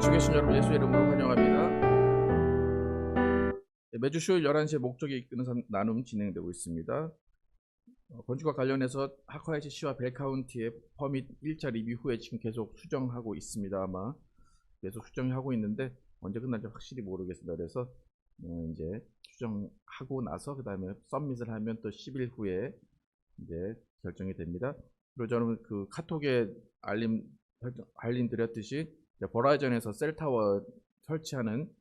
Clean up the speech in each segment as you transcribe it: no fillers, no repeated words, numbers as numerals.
외치고 계신 여러분 예수의 이름으로 환영합니다. 매주 수요일 11시에 목적이 이끄는 나눔 진행되고 있습니다. 건축과 관련해서 하커야시 시와 벨카운티의 퍼밋 1차 리뷰 후에 지금 계속 수정하고 있습니다. 아마 계속 수정하고 있는데 언제 끝날지 확실히 모르겠습니다. 그래서 이제 수정하고 나서 그 다음에 서밋을 하면 또 10일 후에 이제 결정이 됩니다. 그리고 저는 그 카톡에 알림 드렸듯이 버라이전에서 셀타워 설치하는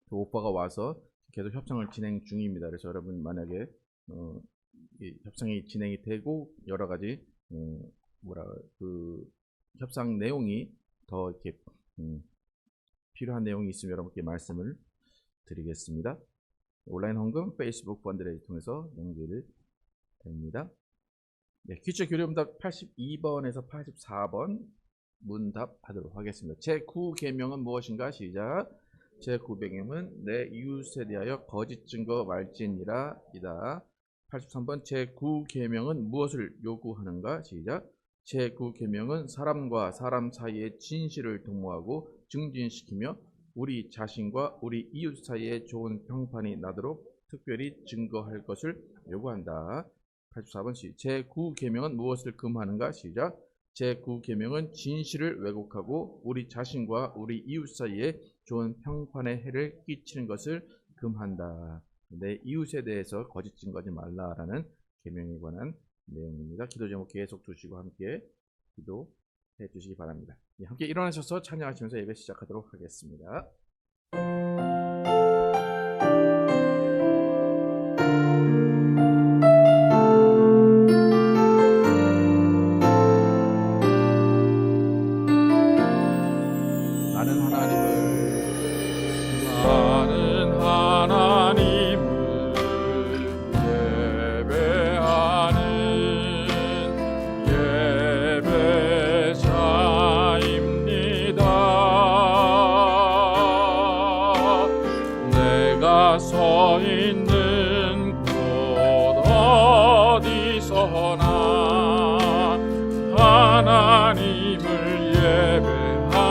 그 오퍼가 와서 계속 협상을 진행 중입니다. 그래서 여러분 만약에 이 협상이 진행이 되고 여러 가지 그 협상 내용이 더 이렇게 필요한 내용이 있으면 여러분께 말씀을 드리겠습니다. 온라인 헌금, 페이스북 펀드레이즈 통해서 연결됩니다. 네, 퀴즈 교류문답 82번에서 84번 문답하도록 하겠습니다. 제9계명은 무엇인가? 시작. 제9계명은 내 이웃에 대하여 거짓 증거 말지니라 이다. 83번 제9계명은 무엇을 요구하는가? 시작. 제9계명은 사람과 사람 사이의 진실을 도모하고 증진시키며 우리 자신과 우리 이웃 사이에 좋은 평판이 나도록 특별히 증거할 것을 요구한다. 84번 제9계명은 무엇을 금하는가? 시작. 제9계명은 진실을 왜곡하고 우리 자신과 우리 이웃 사이에 좋은 평판의 해를 끼치는 것을 금한다. 내 이웃에 대해서 거짓 증거하지 말라라는 계명에 관한 내용입니다. 기도 제목 계속 두시고 함께 기도해 주시기 바랍니다. 함께 일어나셔서 찬양하시면서 예배 시작하도록 하겠습니다. 서 있는 곳 어디서나 하나님을 예배합니다.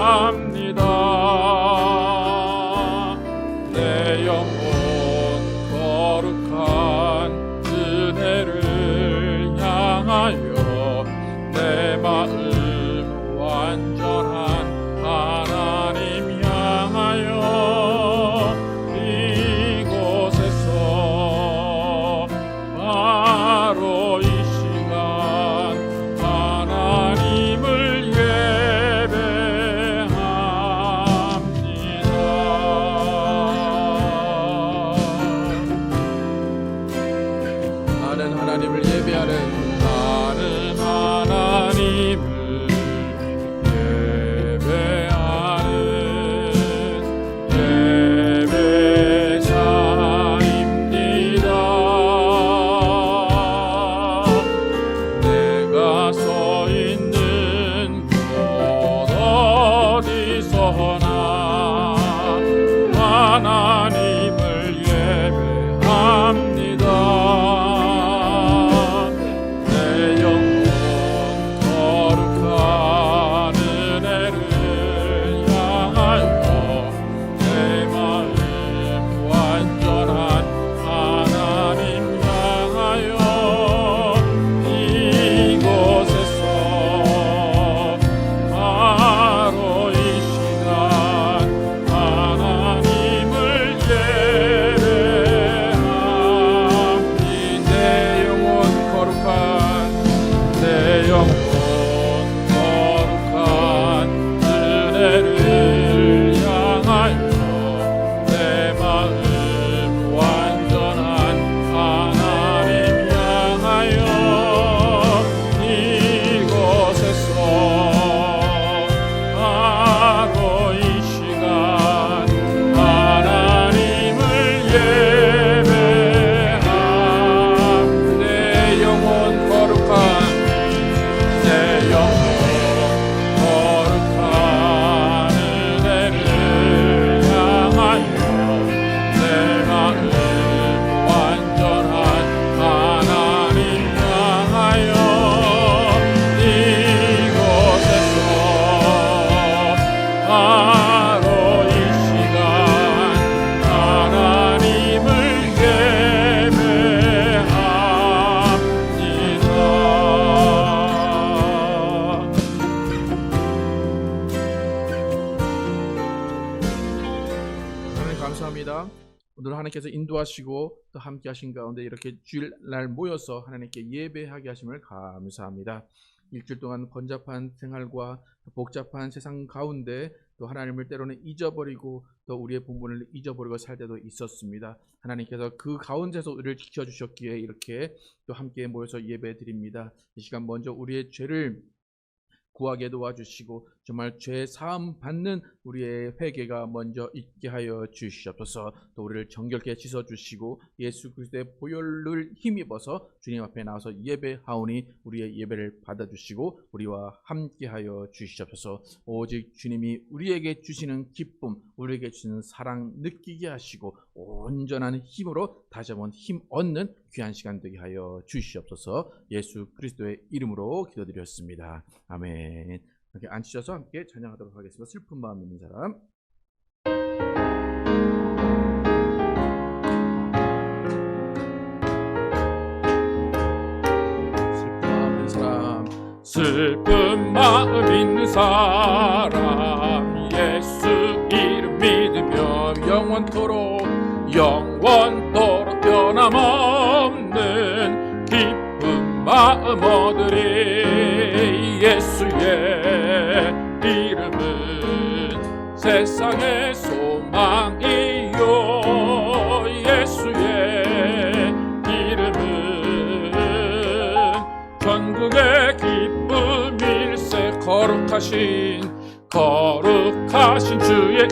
내 영혼 거룩한 은혜를 향하여 내 마음 완전한 하나님 향하여 바로 이 시간 하나님을 예배합니다. 나는 하나님을 예배하는 나는 하나님을 예배하는 예배자입니다. 서 있는 곳 어디서나 하나님을 예배합니다. 내 영혼 거룩한 은혜를 향하여 내 마음 완전한 하나님 향하여 바로 이 시간 하나님을 예배합니다. 내 영혼 거룩한 내 영혼 거룩한 은혜를 향하여 내 마음 완전한 하나님 향하여 이곳에서 바로 이 시간 하나님을 예배합니다. 내 영혼 거룩한 내 영혼 거룩한 은혜를 향하여 내 마음 완전한 하나님 향하여 이곳에서 감사합니다. 오늘 하나님께서 인도하시고 또 함께 하신 가운데 이렇게 주일날 모여서 하나님께 예배하게 하심을 감사합니다. 일주일 동안 번잡한 생활과 복잡한 세상 가운데 또 하나님을 때로는 잊어버리고 또 우리의 본분을 잊어버리고 살 때도 있었습니다. 하나님께서 그 가운데서 우리를 지켜주셨기에 이렇게 또 함께 모여서 예배 드립니다. 이 시간 먼저 우리의 죄를 구하게 도와주시고 정말 죄 사함 받는 우리의 회개가 먼저 있게 하여 주시옵소서. 또 우리를 정결케 씻어주시고 예수 그리스도의 보혈을 힘입어서 주님 앞에 나와서 예배하오니 우리의 예배를 받아주시고 우리와 함께하여 주시옵소서. 오직 주님이 우리에게 주시는 기쁨, 우리에게 주시는 사랑 느끼게 하시고 온전한 힘으로 다시 한번 힘 얻는 귀한 시간 되게 하여 주시옵소서. 예수 그리스도의 이름으로 기도드렸습니다. 아멘. 이렇게 앉으셔서 함께 찬양하도록 하겠습니다. 슬픈 마음 있는 사람. 슬픈 마음 있는 사람 예수 이름 믿으며 영원토록 변함없는 기쁜 마음 얻으리. 예수의 이름은 세상의 소망이요 예수의 이름은 전국의 기쁨일세. 거룩하신 주의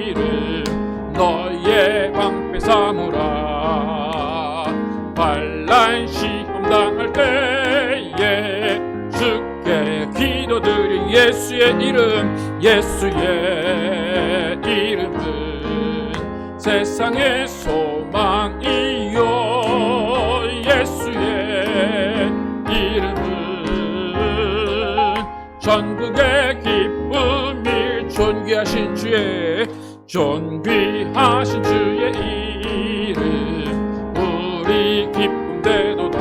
이름 너의 방패 삼으라. 환난 시험 당할 때에 주께 기도드리. 예수의 이름은 세상의 소망이요 예수의 이름은 전국의 기쁨이 존귀하신 주의 이름 우리 기쁨 되도다.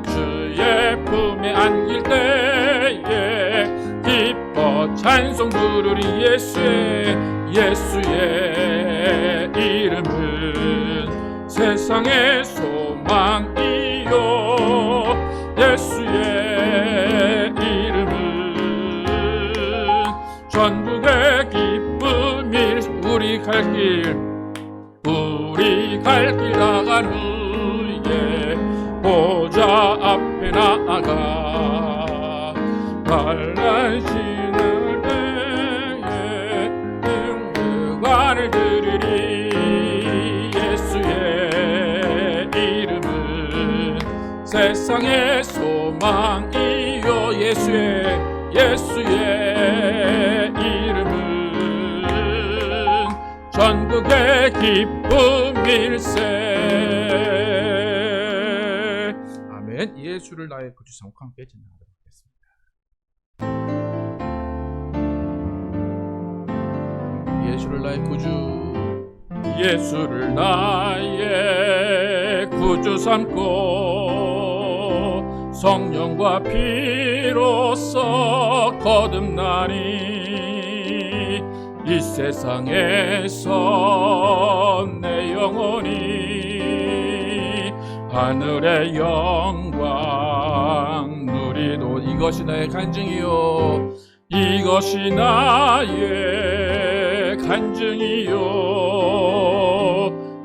주의 품에 안길 때에 기뻐 찬송 부르리. 예수의 이름은 세상의 소망이요 예수의 이름은 전국의 기쁨일. 우리 갈 길 나간 후에 보좌 앞에 나아가 환난 신을 때에 등등관을 드리리. 예수의 이름은 세상의 소망이요 예수의 이름은 전국의 기쁨일세. 아멘. 예수를 나의 구주 삼고 함께 진행하도록 하겠습니다. 예수를 나의 구주, 예수를 나의 구주 삼고 성령과 피로써 거듭나니. 이 세상에서 내 영혼이 하늘의 영광 누리도. 이것이 나의 간증이요 이것이 나의 간증이요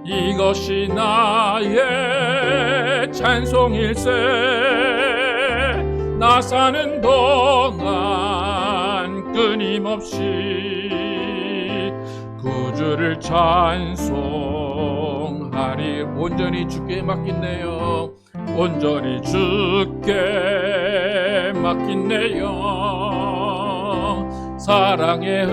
이것이 나의 찬송일세. 나 사는 동안 끊임없이 구주를 찬송하리. 온전히 주께 맡긴네요. 온전히 주께 맡긴네요. 사랑의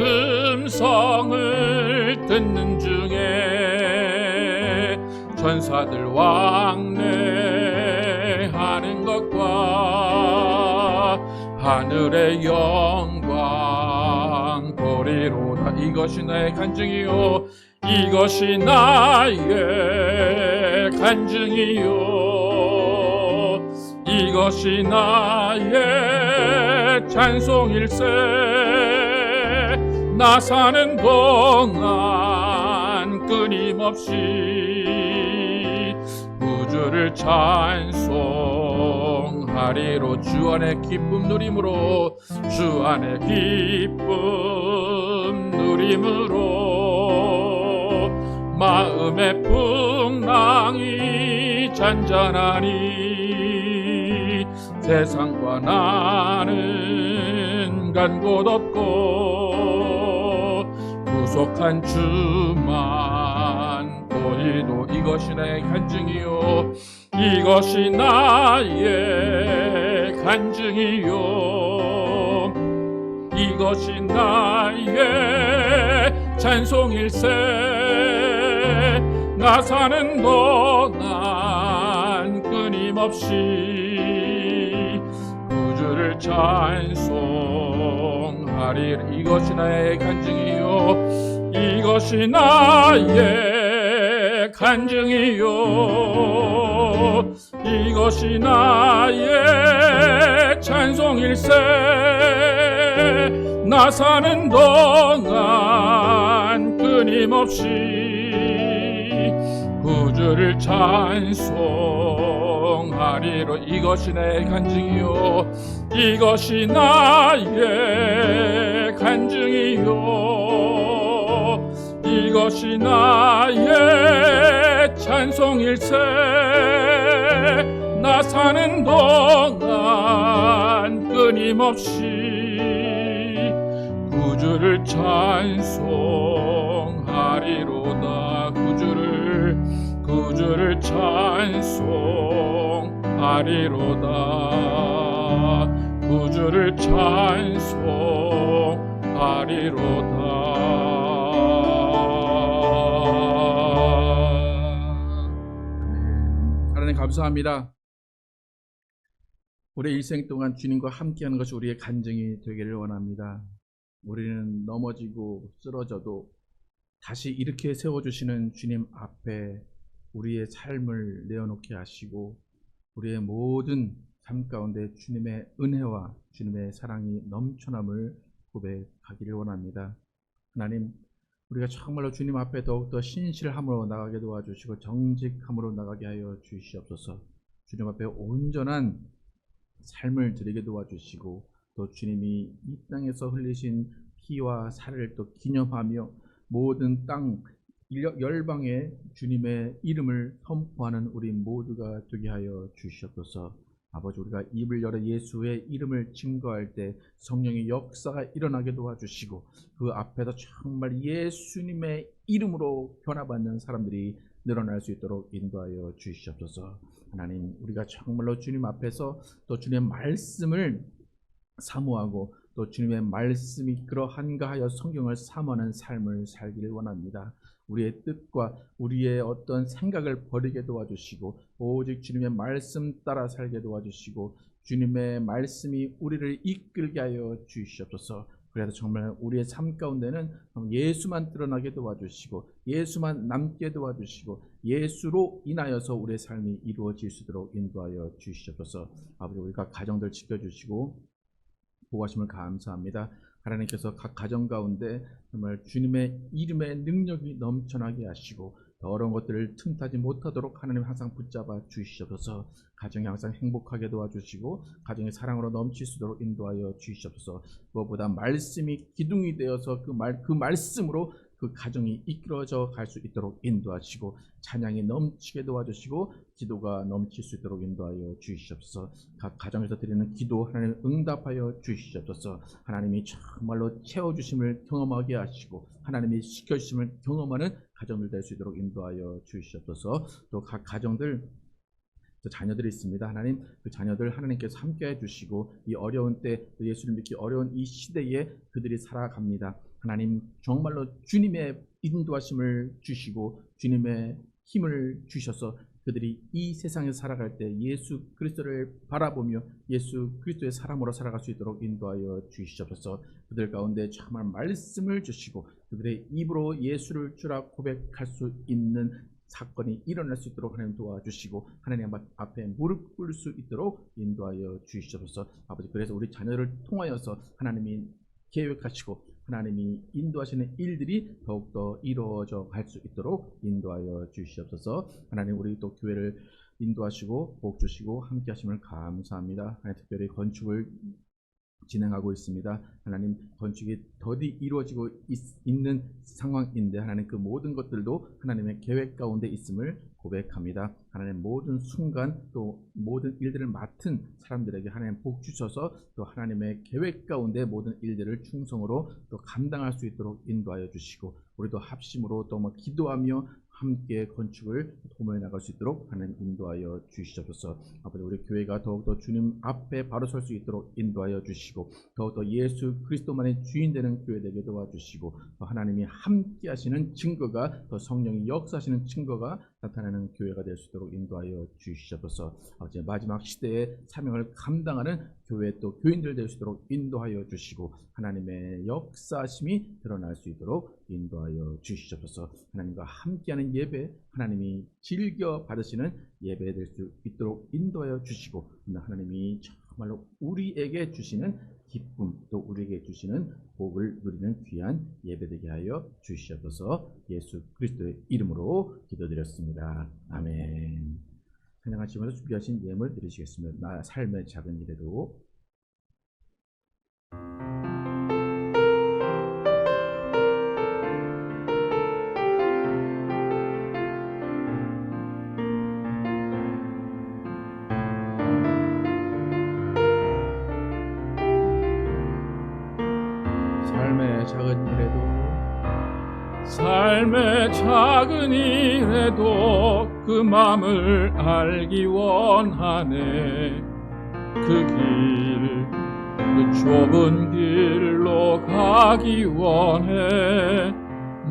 음성을 듣는 중에 천사들 왕래하는 것과 하늘의 영광 보리로다. 이것이 나의 간증이요 이것이 나의 간증이요 이것이 나의 찬송일세. 나 사는 동안 끊임없이 구주를 찬송하리로 주 안에 기쁨 누림으로 주 안에 기쁨 누림으로 마음의 풍랑이 잔잔하니 세상과 나는 간 곳 없고 구속한 주만 보이도 이것이 나의 간증이요 이것이 나의 간증이요 이것이 나의 찬송일세 나 사는 동안 끊임없이 구주를 찬송하리라 이것이 나의 간증이요 이것이 나의 간증이요 이것이 나의 찬송일세 나 사는 동안 끊임없이 구주를 찬송하리로 이것이 내 간증이요 이것이 나의 간증이요 이것이 나의 찬송일세 나 사는 동안 끊임없이 구주를 찬송하리로다 구주를 찬송하리로다 구주를 찬송하리로다 하나님 감사합니다. 우리의 일생 동안 주님과 함께하는 것이 우리의 간증이 되기를 원합니다. 우리는 넘어지고 쓰러져도 다시 일으켜 세워주시는 주님 앞에 우리의 삶을 내어놓게 하시고 우리의 모든 삶 가운데 주님의 은혜와 주님의 사랑이 넘쳐남을 고백하기를 원합니다. 하나님, 우리가 정말로 주님 앞에 더욱더 신실함으로 나가게 도와주시고 정직함으로 나가게 하여 주시옵소서. 주님 앞에 온전한 삶을 드리게 도와주시고 또 주님이 이 땅에서 흘리신 피와 살을 또 기념하며 모든 땅 열방에 주님의 이름을 선포하는 우리 모두가 되게 하여 주시옵소서. 아버지, 우리가 입을 열어 예수의 이름을 증거할 때 성령의 역사가 일어나게 도와주시고 그 앞에서 정말 예수님의 이름으로 변화받는 사람들이 늘어날 수 있도록 인도하여 주시옵소서. 하나님, 우리가 정말로 주님 앞에서 또 주님의 말씀을 사모하고 또 주님의 말씀이 그러한가 하여 성경을 사모하는 삶을 살기를 원합니다. 우리의 뜻과 우리의 어떤 생각을 버리게 도와주시고 오직 주님의 말씀 따라 살게 도와주시고 주님의 말씀이 우리를 이끌게 하여 주시옵소서. 그래서 정말 우리의 삶 가운데는 예수만 드러나게 도와주시고 예수만 남게 도와주시고 예수로 인하여서 우리의 삶이 이루어질 수 있도록 인도하여 주시옵소서. 아버지, 우리가 가정들 지켜주시고 보호하심을 감사합니다. 하나님께서 각 가정 가운데 정말 주님의 이름의 능력이 넘쳐나게 하시고 더러운 것들을 틈타지 못하도록 하나님 항상 붙잡아 주시옵소서. 가정이 항상 행복하게 도와주시고 가정의 사랑으로 넘칠 수 있도록 인도하여 주시옵소서. 무엇보다 말씀이 기둥이 되어서 그 말씀으로 그 가정이 이끌어져 갈 수 있도록 인도하시고 찬양이 넘치게 도와주시고 기도가 넘칠 수 있도록 인도하여 주시옵소서. 각 가정에서 드리는 기도 하나님 응답하여 주시옵소서. 하나님이 정말로 채워주심을 경험하게 하시고 하나님이 지켜주심을 경험하는 가정들 될 수 있도록 인도하여 주시옵소서. 또 각 가정들 자녀들이 있습니다. 하나님, 그 자녀들 하나님께서 함께해 주시고 이 어려운 때 예수를 믿기 어려운 이 시대에 그들이 살아갑니다. 하나님, 정말로 주님의 인도하심을 주시고 주님의 힘을 주셔서 그들이 이 세상에 살아갈 때 예수 그리스도를 바라보며 예수 그리스도의 사람으로 살아갈 수 있도록 인도하여 주시옵소서. 그들 가운데 정말 말씀을 주시고 그들의 입으로 예수를 주라 고백할 수 있는 사건이 일어날 수 있도록 하나님 도와주시고 하나님 앞에 무릎 꿇을 수 있도록 인도하여 주시옵소서. 아버지, 그래서 우리 자녀를 통하여서 하나님이 계획하시고 하나님이 인도하시는 일들이 더욱더 이루어져 갈 수 있도록 인도하여 주시옵소서. 하나님, 우리 또 교회를 인도하시고 복 주시고 함께 하심을 감사합니다. 하나님, 특별히 건축을 진행하고 있습니다. 하나님, 건축이 더디 이루어지고 있는 상황인데 하나님, 그 모든 것들도 하나님의 계획 가운데 있음을 고백합니다. 하나님, 모든 순간 또 모든 일들을 맡은 사람들에게 하나님 복 주셔서 또 하나님의 계획 가운데 모든 일들을 충성으로 또 감당할 수 있도록 인도하여 주시고, 우리도 합심으로 또 기도하며 함께 건축을 도모해 나갈 수 있도록 하나님 인도하여 주시옵소서. 아버지, 우리 교회가 더욱더 주님 앞에 바로 설 수 있도록 인도하여 주시고, 더욱더 예수 그리스도만의 주인 되는 교회 되게 도와주시고, 또 하나님이 함께 하시는 증거가, 더 성령이 역사하시는 증거가 나타나는 교회가 될 수 있도록 인도하여 주시옵소서. 아버지, 마지막 시대의 사명을 감당하는 교회 또 교인들 될 수 있도록 인도하여 주시고, 하나님의 역사심이 드러날 수 있도록 인도하여 주시옵소서. 하나님과 함께하는 예배, 하나님이 즐겨 받으시는 예배 될 수 있도록 인도하여 주시고, 하나님이 정말로 우리에게 주시는 기쁨, 또 우리에게 주시는 복을 누리는 귀한 예배되게 하여 주시옵소서. 예수 그리스도의 이름으로 기도드렸습니다. 아멘. 찬양하시면서 준비하신 예물 드리시겠습니다. 나 삶의 작은 일에도. 삶의 작은 일에도 그 맘을 알기 원하네. 그 좁은 길로 가기 원해.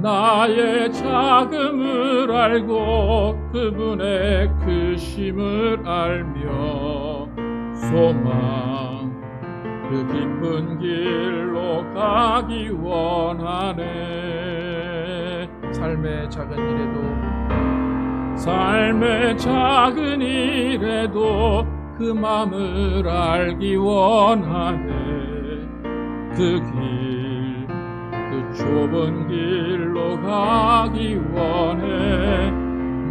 나의 작음을 알고 그분의 크심을 알며 소망 그 깊은 길로 가기 원하네. 삶의 작은 일에도 그 맘을 알기 원하네. 그 좁은 길로 가기 원해.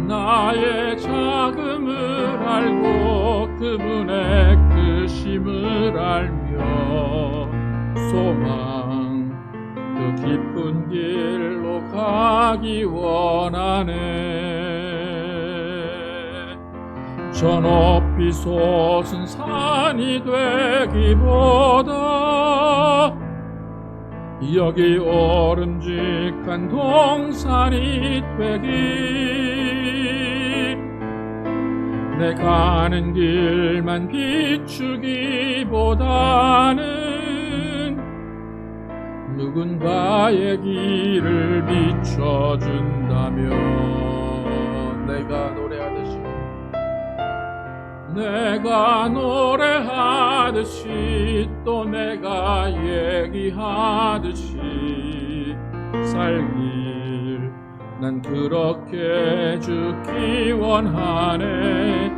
나의 작음을 알고 그분의 크심을 알며 소망 그 깊은 길로 가기 원하네. 저 높이 솟은 산이 되기보다 여기 오름직한 동산이 되기, 내 가는 길만 비추기보다는 누군가의 길을 비춰준다면 내가 노래하듯이 또 내가 얘기하듯이 살길 난 그렇게 죽기 원하네.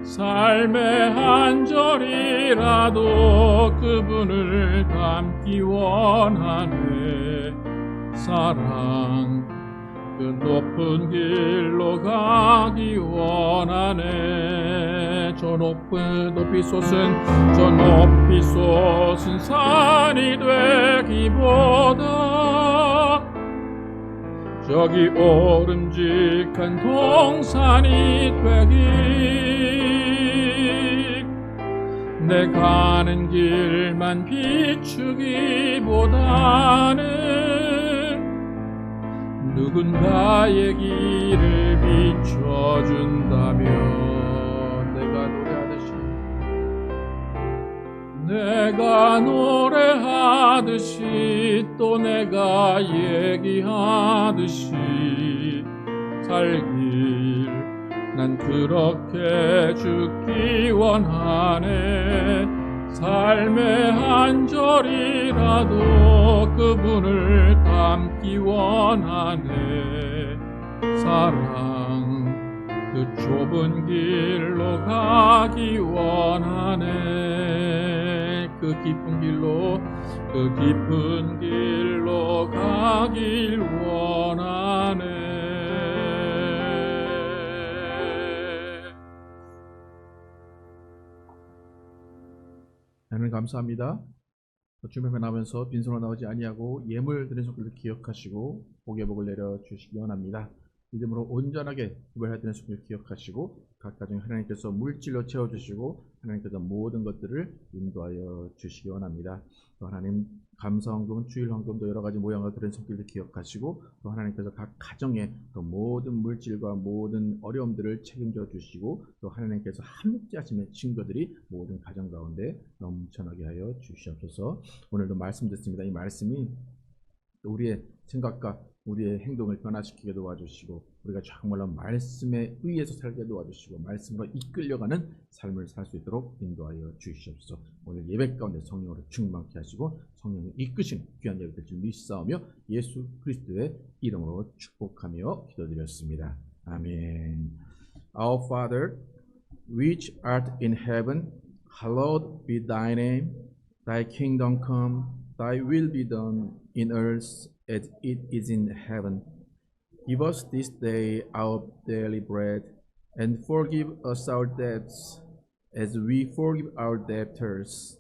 삶의 한 절이라도 그분을 담기 원하네. 사랑 그 높은 길로 가기 원하네. 저 높이 솟은 산이 되기보다 저기 오름직한 동산이 되기, 내 가는 길만 비추기보다는 누군가의 길을 비춰준다면 내가 노래하듯이 또 내가 얘기하듯이 살길 난 그렇게 죽기 원하네. 삶의 한 절이라도 그분을 담기 원하네. 사랑 그 좁은 길로 가기 원하네. 그 깊은 길로 가길 원하네. 하나님 감사합니다. 주님에 나오면서 빈손으로 나오지 아니하고 예물 드린 손길을 기억하시고 복의 복을 내려 주시기 원합니다. 믿음으로 온전하게 구별해야 되는 손길을 기억하시고 각 가정에 하나님께서 물질로 채워주시고 하나님께서 모든 것들을 인도하여 주시기 원합니다. 또 하나님 감사헌금, 주일헌금도 여러 가지 모양으로 드린 손길을 기억하시고 또 하나님께서 각 가정에 또 모든 물질과 모든 어려움들을 책임져 주시고 또 하나님께서 함께 하시는 증거들이 모든 가정 가운데 넘쳐나게 하여 주시옵소서. 오늘도 말씀 듣습니다. 이 말씀이 우리의 생각과 우리의 행동을 변화시키게 도와주시고 우리가 정말로 말씀에 의해서 살게 도와주시고 말씀으로 이끌려가는 삶을 살 수 있도록 인도하여 주시옵소서. 오늘 예배 가운데 성령으로 충만케 하시고 성령의 이끄신 귀한 예배 될 줄 믿사오며 예수 그리스도의 이름으로 축복하며 기도드렸습니다. 아멘. Our Father, which art in heaven, hallowed be thy name. Thy kingdom come, thy will be done in earth as it is in heaven. Give us this day our daily bread, and forgive us our debts, as we forgive our debtors.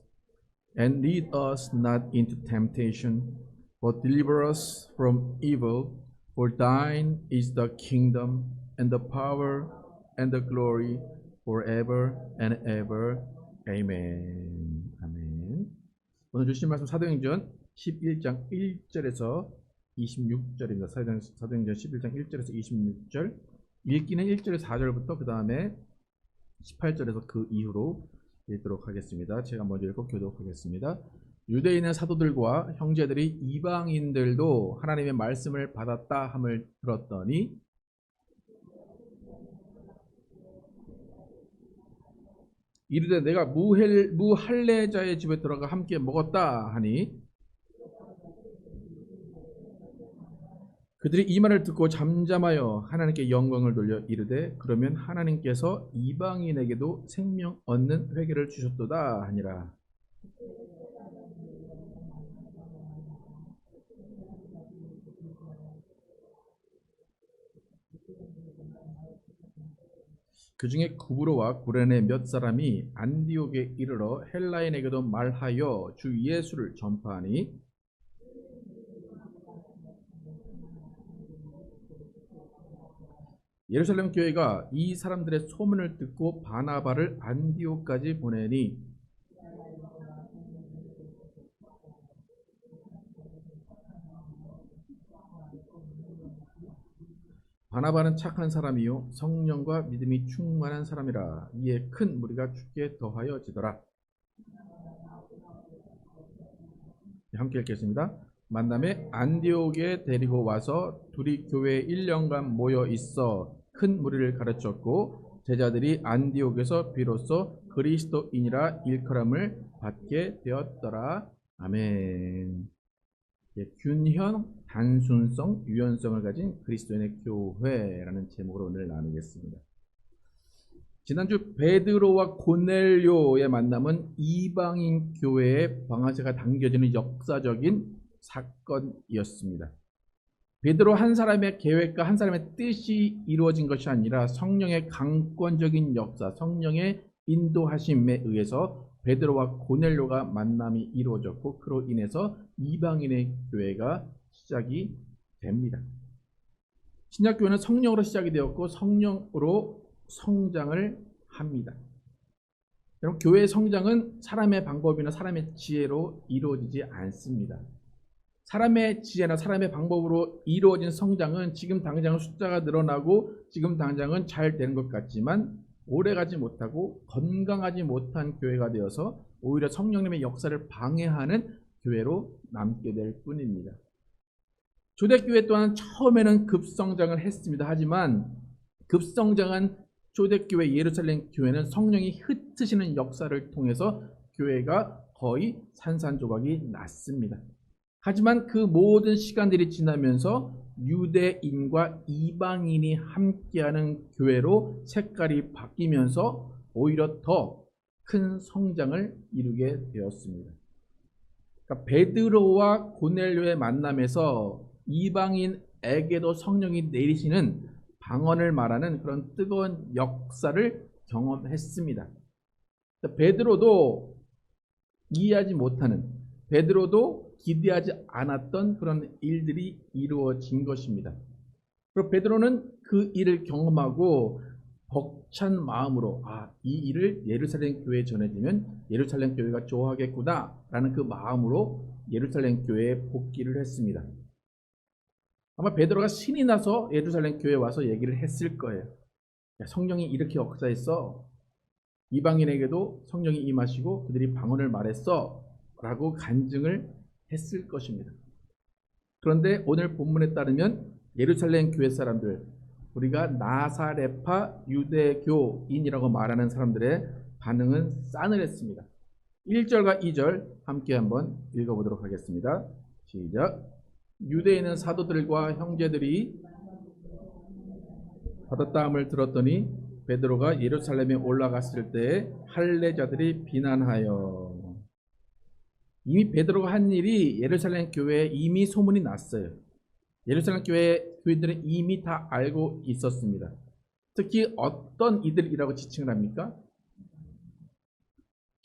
And lead us not into temptation, but deliver us from evil. For thine is the kingdom, and the power, and the glory, forever and ever. Amen. 아멘. 오늘 주신 말씀 사도행전 11장 1절에서 26절입니다. 사도행전 11장 1절에서 26절. 읽기는 1절에서 4절부터 그 다음에 18절에서 그 이후로 읽도록 하겠습니다. 제가 먼저 읽고 교독하겠습니다. 유대인의 사도들과 형제들이 이방인들도 하나님의 말씀을 받았다 함을 들었더니 이르되 내가 무할례자의 집에 들어가 함께 먹었다 하니 그들이 이 말을 듣고 잠잠하여 하나님께 영광을 돌려 이르되 그러면 하나님께서 이방인에게도 생명 얻는 회개를 주셨도다 하니라. 그 중에 구브로와 구레네 몇 사람이 안디옥에 이르러 헬라인에게도 말하여 주 예수를 전파하니 예루살렘 교회가 이 사람들의 소문을 듣고 바나바를 안디옥까지 보내니 바나바는 착한 사람이요 성령과 믿음이 충만한 사람이라. 이에 큰 무리가 죽게 더하여지더라. 함께 읽겠습니다. 만남에 안디옥에 데리고 와서 둘이 교회에 1년간 모여 있어 큰 무리를 가르쳤고 제자들이 안디옥에서 비로소 그리스도인이라 일컬음을 받게 되었더라. 아멘. 균형, 단순성, 유연성을 가진 그리스도인의 교회라는 제목으로 오늘 나누겠습니다. 지난주 베드로와 고넬료의 만남은 이방인 교회의 방아쇠가 당겨지는 역사적인 사건이었습니다. 베드로 한 사람의 계획과 한 사람의 뜻이 이루어진 것이 아니라 성령의 강권적인 역사, 성령의 인도하심에 의해서 베드로와 고넬료가 만남이 이루어졌고 그로 인해서 이방인의 교회가 시작이 됩니다. 신약교회는 성령으로 시작이 되었고 성령으로 성장을 합니다. 여러분, 교회의 성장은 사람의 방법이나 사람의 지혜로 이루어지지 않습니다. 사람의 지혜나 사람의 방법으로 이루어진 성장은 지금 당장은 숫자가 늘어나고 지금 당장은 잘 되는 것 같지만 오래가지 못하고 건강하지 못한 교회가 되어서 오히려 성령님의 역사를 방해하는 교회로 남게 될 뿐입니다. 초대교회 또한 처음에는 급성장을 했습니다. 하지만 급성장한 초대교회 예루살렘 교회는 성령이 흩으시는 역사를 통해서 교회가 거의 산산조각이 났습니다. 하지만 그 모든 시간들이 지나면서 유대인과 이방인이 함께하는 교회로 색깔이 바뀌면서 오히려 더 큰 성장을 이루게 되었습니다. 그러니까 베드로와 고넬료의 만남에서 이방인에게도 성령이 내리시는 방언을 말하는 그런 뜨거운 역사를 경험했습니다. 베드로도 이해하지 못하는, 베드로도 기대하지 않았던 그런 일들이 이루어진 것입니다. 그리고 베드로는 그 일을 경험하고 벅찬 마음으로 이 일을 예루살렘 교회에 전해지면 예루살렘 교회가 좋아하겠구나 라는 그 마음으로 예루살렘 교회에 복귀를 했습니다. 아마 베드로가 신이 나서 예루살렘 교회에 와서 얘기를 했을 거예요. 성령이 이렇게 역사했어. 이방인에게도 성령이 임하시고 그들이 방언을 말했어 라고 간증을 했을 것입니다. 그런데 오늘 본문에 따르면 예루살렘 교회 사람들, 우리가 나사레파 유대교인이라고 말하는 사람들의 반응은 싸늘했습니다. 1절과 2절 함께 한번 읽어보도록 하겠습니다. 시작. 유대인은 사도들과 형제들이 받았다함을 들었더니 베드로가 예루살렘에 올라갔을 때에 할례자들이 비난하여, 이미 베드로가 한 일이 예루살렘 교회에 이미 소문이 났어요. 예루살렘 교회 교인들은 이미 다 알고 있었습니다. 특히 어떤 이들이라고 지칭을 합니까?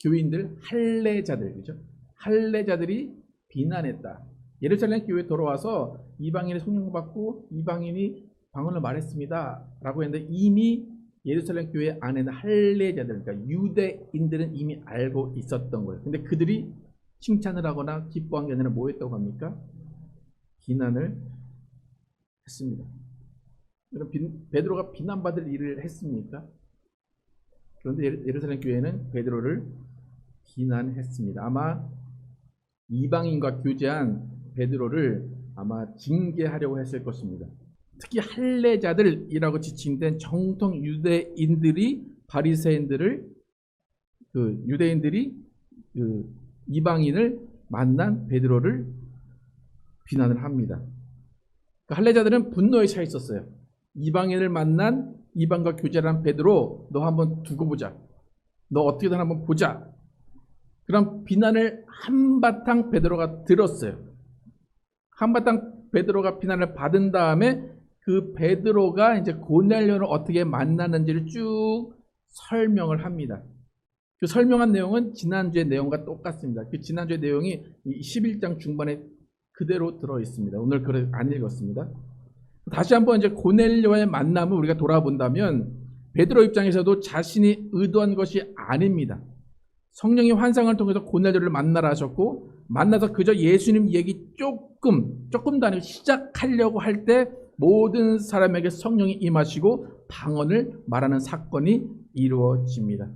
교인들, 할례자들, 그죠? 할례자들이 비난했다. 예루살렘 교회에 돌아와서 이방인의 성령 받고 이방인이 방언을 말했습니다 라고 했는데 이미 예루살렘 교회 안에는 할례자들, 그러니까 유대인들은 이미 알고 있었던 거예요. 근데 그들이 칭찬을 하거나 기뻐한 게 아니라 뭐 했다고 합니까? 비난을 했습니다. 그럼 베드로가 비난받을 일을 했습니까? 그런데 예루살렘 교회는 베드로를 비난했습니다. 아마 이방인과 교제한 베드로를 아마 징계하려고 했을 것입니다. 특히 할례자들이라고 지칭된 정통 유대인들이 바리새인들을 유대인들이 이방인을 만난 베드로를 비난을 합니다. 할례자들은 분노에 차 있었어요. 이방인을 만난 이방과 교제를 한 베드로, 너 한번 두고 보자. 너 어떻게든 한번 보자. 그런 비난을 한바탕 베드로가 들었어요. 한바탕 베드로가 비난을 받은 다음에 그 베드로가 이제 고넬료를 어떻게 만나는지를 쭉 설명을 합니다. 그 설명한 내용은 지난주의 내용과 똑같습니다. 그 지난주의 내용이 11장 중반에 그대로 들어 있습니다. 오늘 그걸 안 읽었습니다. 다시 한번 이제 고넬료와의 만남을 우리가 돌아본다면 베드로 입장에서도 자신이 의도한 것이 아닙니다. 성령이 환상을 통해서 고넬료를 만나라 하셨고, 만나서 그저 예수님 얘기 조금도 아니고 시작하려고 할 때 모든 사람에게 성령이 임하시고 방언을 말하는 사건이 이루어집니다.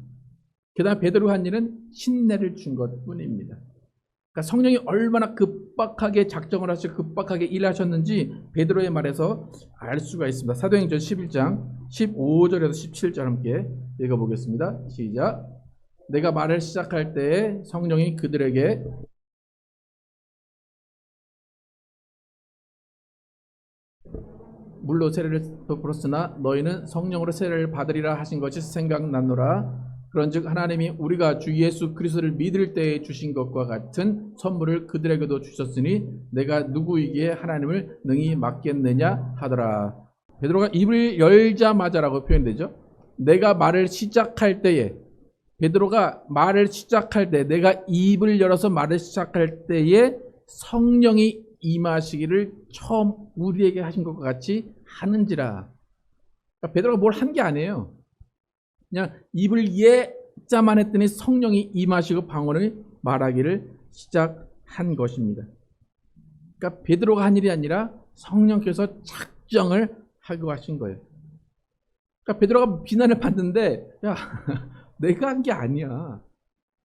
그 다음에 베드로가 한 일은 신뢰를 준 것뿐입니다. 그러니까 성령이 얼마나 급박하게 작정을 하시고 급박하게 일하셨는지 베드로의 말에서 알 수가 있습니다. 사도행전 11장 15절에서 17절 함께 읽어보겠습니다. 시작. 내가 말을 시작할 때에 성령이 그들에게 물로 세례를 베풀었으나 너희는 성령으로 세례를 받으리라 하신 것이 생각났노라. 그런즉 하나님이 우리가 주 예수 그리스도를 믿을 때에 주신 것과 같은 선물을 그들에게도 주셨으니 내가 누구이기에 하나님을 능히 맡겠느냐 하더라. 베드로가 입을 열자마자라고 표현되죠. 내가 말을 시작할 때에, 베드로가 말을 시작할 때, 내가 입을 열어서 말을 시작할 때에 성령이 임하시기를 처음 우리에게 하신 것과 같이 하는지라. 그러니까 베드로가 뭘 한 게 아니에요. 그냥 입을 예자만 했더니 성령이 임하시고 방언을 말하기를 시작한 것입니다. 그러니까 베드로가 한 일이 아니라 성령께서 작정을 하고 하신 거예요. 그러니까 베드로가 비난을 받는데, 야, 내가 한 게 아니야.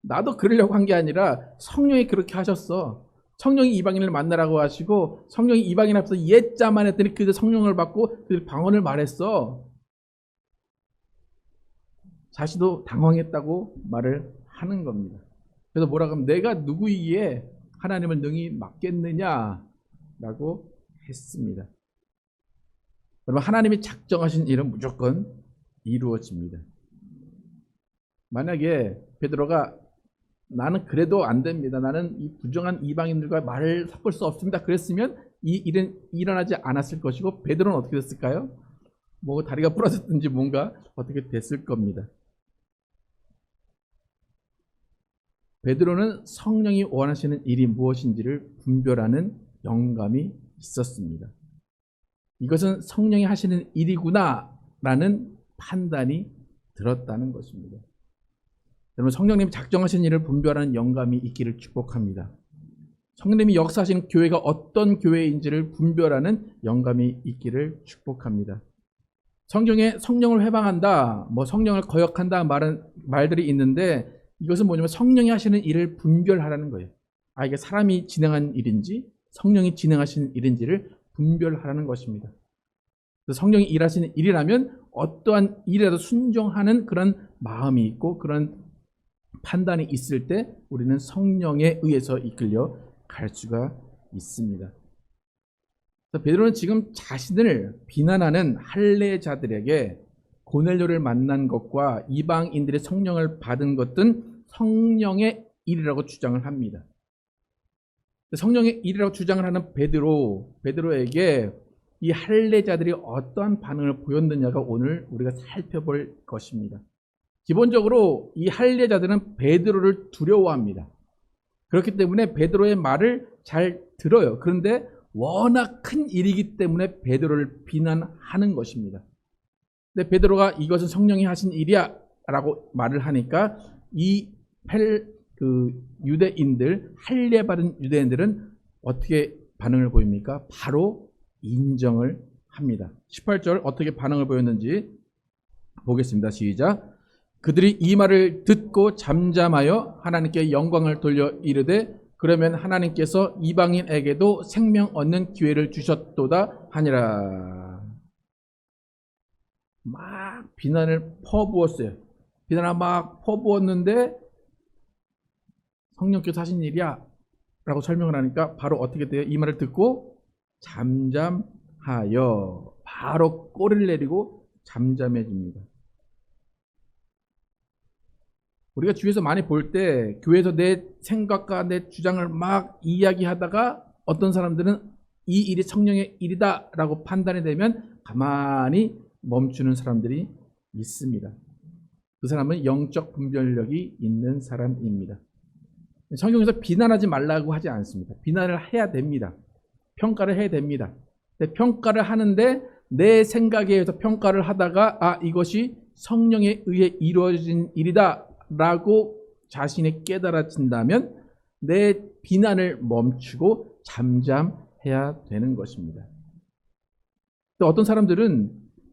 나도 그러려고 한 게 아니라 성령이 그렇게 하셨어. 성령이 이방인을 만나라고 하시고 성령이 이방인 앞에서 예자만 했더니 그들 성령을 받고 그들 방언을 말했어. 자신도 당황했다고 말을 하는 겁니다. 그래서 뭐라고 하면 내가 누구이기에 하나님을 능히 맡겠느냐라고 했습니다. 여러분, 하나님이 작정하신 일은 무조건 이루어집니다. 만약에 베드로가 나는 그래도 안 됩니다. 나는 이 부정한 이방인들과 말을 섞을 수 없습니다. 그랬으면 이 일은 일어나지 않았을 것이고 베드로는 어떻게 됐을까요? 뭐 다리가 부러졌든지 뭔가 어떻게 됐을 겁니다. 베드로는 성령이 원하시는 일이 무엇인지를 분별하는 영감이 있었습니다. 이것은 성령이 하시는 일이구나 라는 판단이 들었다는 것입니다. 여러분, 성령님이 작정하신 일을 분별하는 영감이 있기를 축복합니다. 성령님이 역사하시는 교회가 어떤 교회인지를 분별하는 영감이 있기를 축복합니다. 성경에 성령을 회방한다, 뭐 성령을 거역한다 말들이 있는데 이것은 뭐냐면 성령이 하시는 일을 분별하라는 거예요. 아, 이게 사람이 진행한 일인지 성령이 진행하시는 일인지를 분별하라는 것입니다. 성령이 일하시는 일이라면 어떠한 일에도 순종하는 그런 마음이 있고 그런 판단이 있을 때 우리는 성령에 의해서 이끌려 갈 수가 있습니다. 베드로는 지금 자신을 비난하는 할례자들에게 고넬료를 만난 것과 이방인들의 성령을 받은 것은 성령의 일이라고 주장을 합니다. 성령의 일이라고 주장을 하는 베드로에게 이 할례자들이 어떠한 반응을 보였느냐가 오늘 우리가 살펴볼 것입니다. 기본적으로 이 할례자들은 베드로를 두려워합니다. 그렇기 때문에 베드로의 말을 잘 들어요. 그런데 워낙 큰 일이기 때문에 베드로를 비난하는 것입니다. 근데 베드로가 이것은 성령이 하신 일이야 라고 말을 하니까 이 유대인들, 할례받은 유대인들은 어떻게 반응을 보입니까? 바로 인정을 합니다. 18절 어떻게 반응을 보였는지 보겠습니다. 시작. 그들이 이 말을 듣고 잠잠하여 하나님께 영광을 돌려 이르되 그러면 하나님께서 이방인에게도 생명 얻는 기회를 주셨도다 하니라. 막 비난을 퍼부었어요. 비난을 막 퍼부었는데 성령께서 하신 일이야 라고 설명을 하니까 바로 어떻게 돼요? 이 말을 듣고 잠잠하여 바로 꼬리를 내리고 잠잠해집니다. 우리가 주위에서 많이 볼 때 교회에서 내 생각과 내 주장을 막 이야기하다가 어떤 사람들은 이 일이 성령의 일이다 라고 판단이 되면 가만히 멈추는 사람들이 있습니다. 그 사람은 영적 분별력이 있는 사람입니다. 성경에서 비난하지 말라고 하지 않습니다. 비난을 해야 됩니다. 평가를 해야 됩니다. 근데 평가를 하는데 내 생각에 의해서 평가를 하다가 이것이 성령에 의해 이루어진 일이다 라고 자신이 깨달아진다면 내 비난을 멈추고 잠잠해야 되는 것입니다. 또 어떤 사람들은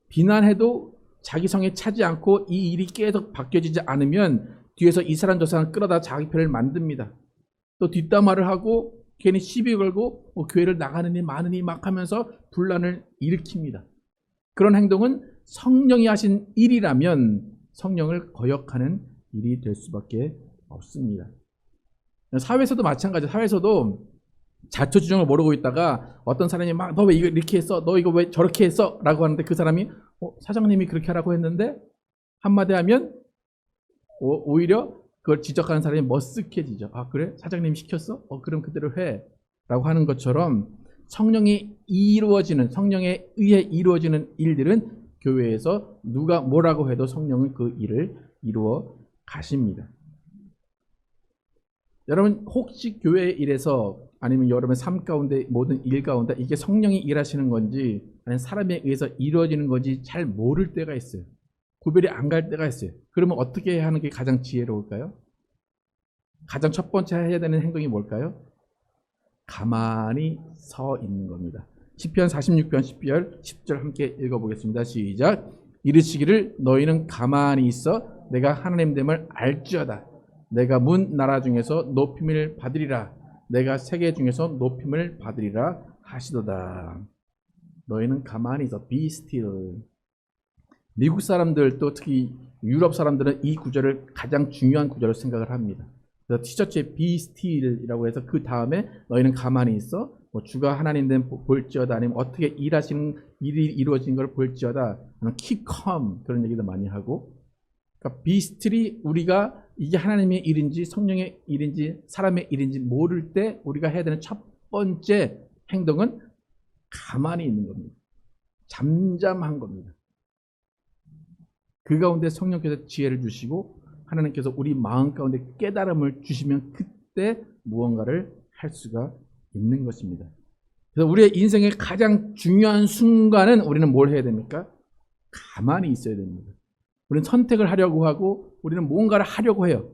비난해도 자기 성에 차지 않고 이 일이 계속 바뀌어지지 않으면 뒤에서 이 사람 저 사람 끌어다 자기 편을 만듭니다. 또 뒷담화를 하고 괜히 시비 걸고 교회를 나가느니 마느니 막 하면서 분란을 일으킵니다. 그런 행동은 성령이 하신 일이라면 성령을 거역하는 일이 될 수밖에 없습니다. 사회에서도 마찬가지예요. 사회에서도 자초지종을 모르고 있다가 어떤 사람이 막 너 왜 이거 이렇게 했어? 너 이거 왜 저렇게 했어? 라고 하는데 그 사람이 사장님이 그렇게 하라고 했는데 한마디 하면 오히려 그걸 지적하는 사람이 머쓱해지죠. 아 그래? 사장님이 시켰어? 그럼 그대로 해 라고 하는 것처럼 성령에 의해 이루어지는 일들은 교회에서 누가 뭐라고 해도 성령은 그 일을 이루어 가십니다. 여러분 혹시 교회 일에서 아니면 여러분의 삶 가운데 모든 일 가운데 이게 성령이 일하시는 건지 아니면 사람에 의해서 이루어지는 건지 잘 모를 때가 있어요. 구별이 안 갈 때가 있어요. 그러면 어떻게 해야 하는 게 가장 지혜로울까요? 가장 첫 번째 해야 되는 행동이 뭘까요? 가만히 서 있는 겁니다. 시편 46편 10절 함께 읽어보겠습니다. 시작. 이르시기를 너희는 가만히 있어 내가 하나님됨을 알지어다. 내가 문 나라 중에서 높임을 받으리라. 내가 세계 중에서 높임을 받으리라 하시도다. 너희는 가만히 있어. Be still. 미국 사람들 또 특히 유럽 사람들은 이 구절을 가장 중요한 구절로 생각을 합니다. 그래서 티셔츠에 Be still이라고 해서 그 다음에 너희는 가만히 있어. 주가 하나님 된 볼지어다 아니면 어떻게 일하시는 일이 이루어진 걸 볼지어다. Keep calm 그런 얘기도 많이 하고 그러니까 비스트리 우리가 이게 하나님의 일인지 성령의 일인지 사람의 일인지 모를 때 우리가 해야 되는 첫 번째 행동은 가만히 있는 겁니다. 잠잠한 겁니다. 그 가운데 성령께서 지혜를 주시고 하나님께서 우리 마음 가운데 깨달음을 주시면 그때 무언가를 할 수가 있는 것입니다. 그래서 우리의 인생의 가장 중요한 순간은 우리는 뭘 해야 됩니까? 가만히 있어야 됩니다. 우리는 선택을 하려고 하고 우리는 뭔가를 하려고 해요.